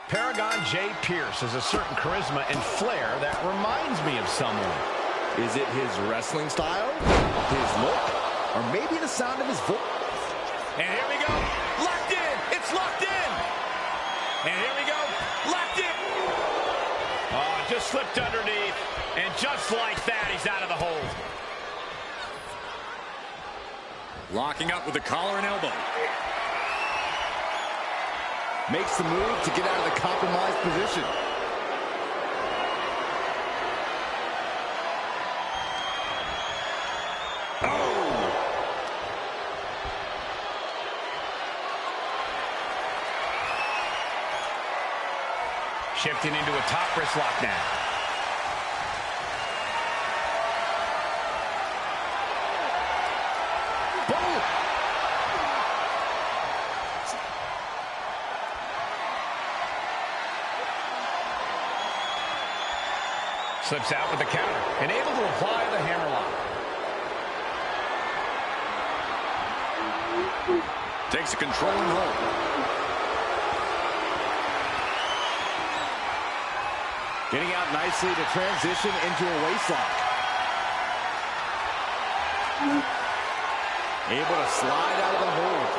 Paragon J. Pierce has a certain charisma and flair that reminds me of someone. Is it his wrestling style, his look, or maybe the sound of his voice? And here we go, locked in, it's locked in. And here we go, locked in. Oh, just slipped underneath. And just like that, he's out of the hold. Locking up with the collar and elbow. Makes the move to get out of the compromised position. Oh! Shifting into a top wrist lock now. Boom! Slips out with the counter and able to apply the hammerlock. Takes a controlling hold. Getting out nicely to transition into a waistlock. Able to slide out of the hold.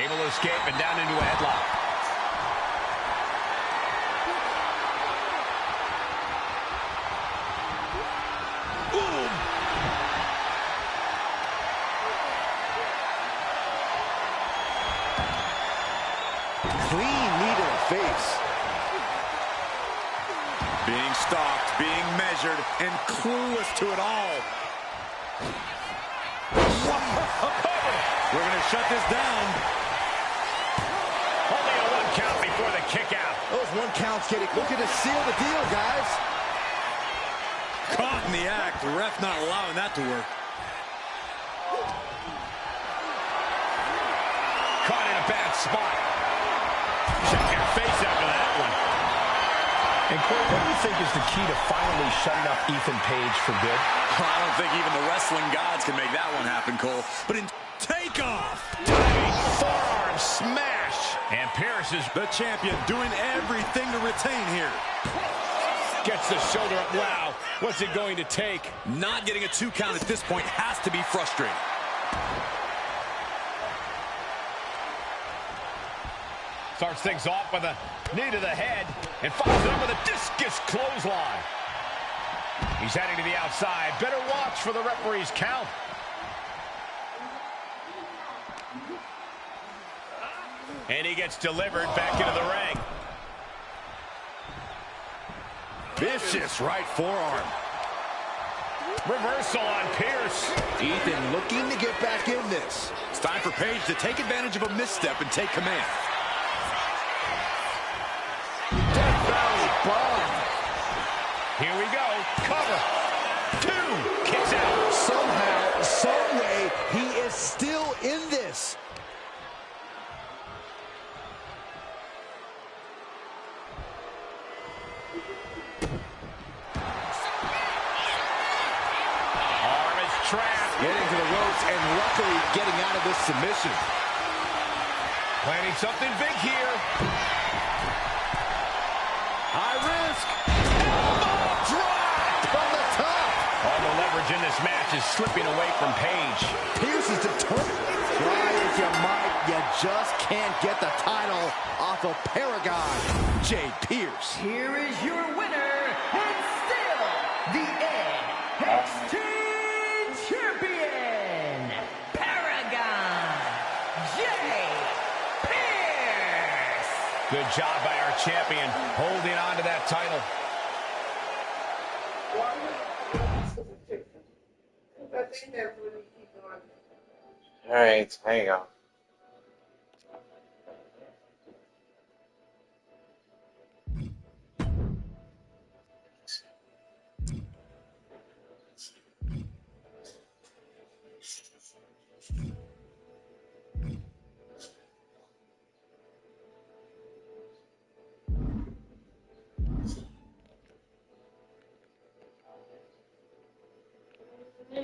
Able to escape and down into a headlock. Clean knee to the face. Being stalked, being measured, and clueless to it all. We're going to shut this down. Only a 1 count before the kick out. Those 1 counts looking to seal the deal, guys. Caught in the act. The ref not allowing that to work. Caught in a bad spot. Check your face after that one. And Corey, what do you think is the key to finally shutting up Ethan Page for good? I don't think even the wrestling gods can make that one happen, Cole. But in takeoff. Diving forearm smash. And Pierce is The champion doing everything to retain here. gets the shoulder up. Wow, what's it going to take? Not getting a 2 count at this point has to be frustrating. Starts things off with a knee to the head and follows it up with a discus clothesline. He's heading to the outside. Better watch for the referee's count. And he gets delivered back into the ring. Vicious right forearm. Reversal on Pierce. Ethan looking to get back in this. It's time for Page to take advantage of a misstep and take command. Death Valley bomb. Here we go. Cover. 2. Kicks out. Somehow, some way, he is still in this. Arm is trapped. Getting to the ropes and luckily getting out of this submission. Planning something big here. High risk. Elbow drop from the top. All the leverage in this match is slipping away from Page. Pierce is determined. Try as you might, you just can't get the title off of Paragon. Jay Pierce. Here is your winner, and still the NXT Champion, Paragon, Jay Pierce. Good job by our champion, holding on to that title. Alright, hang on.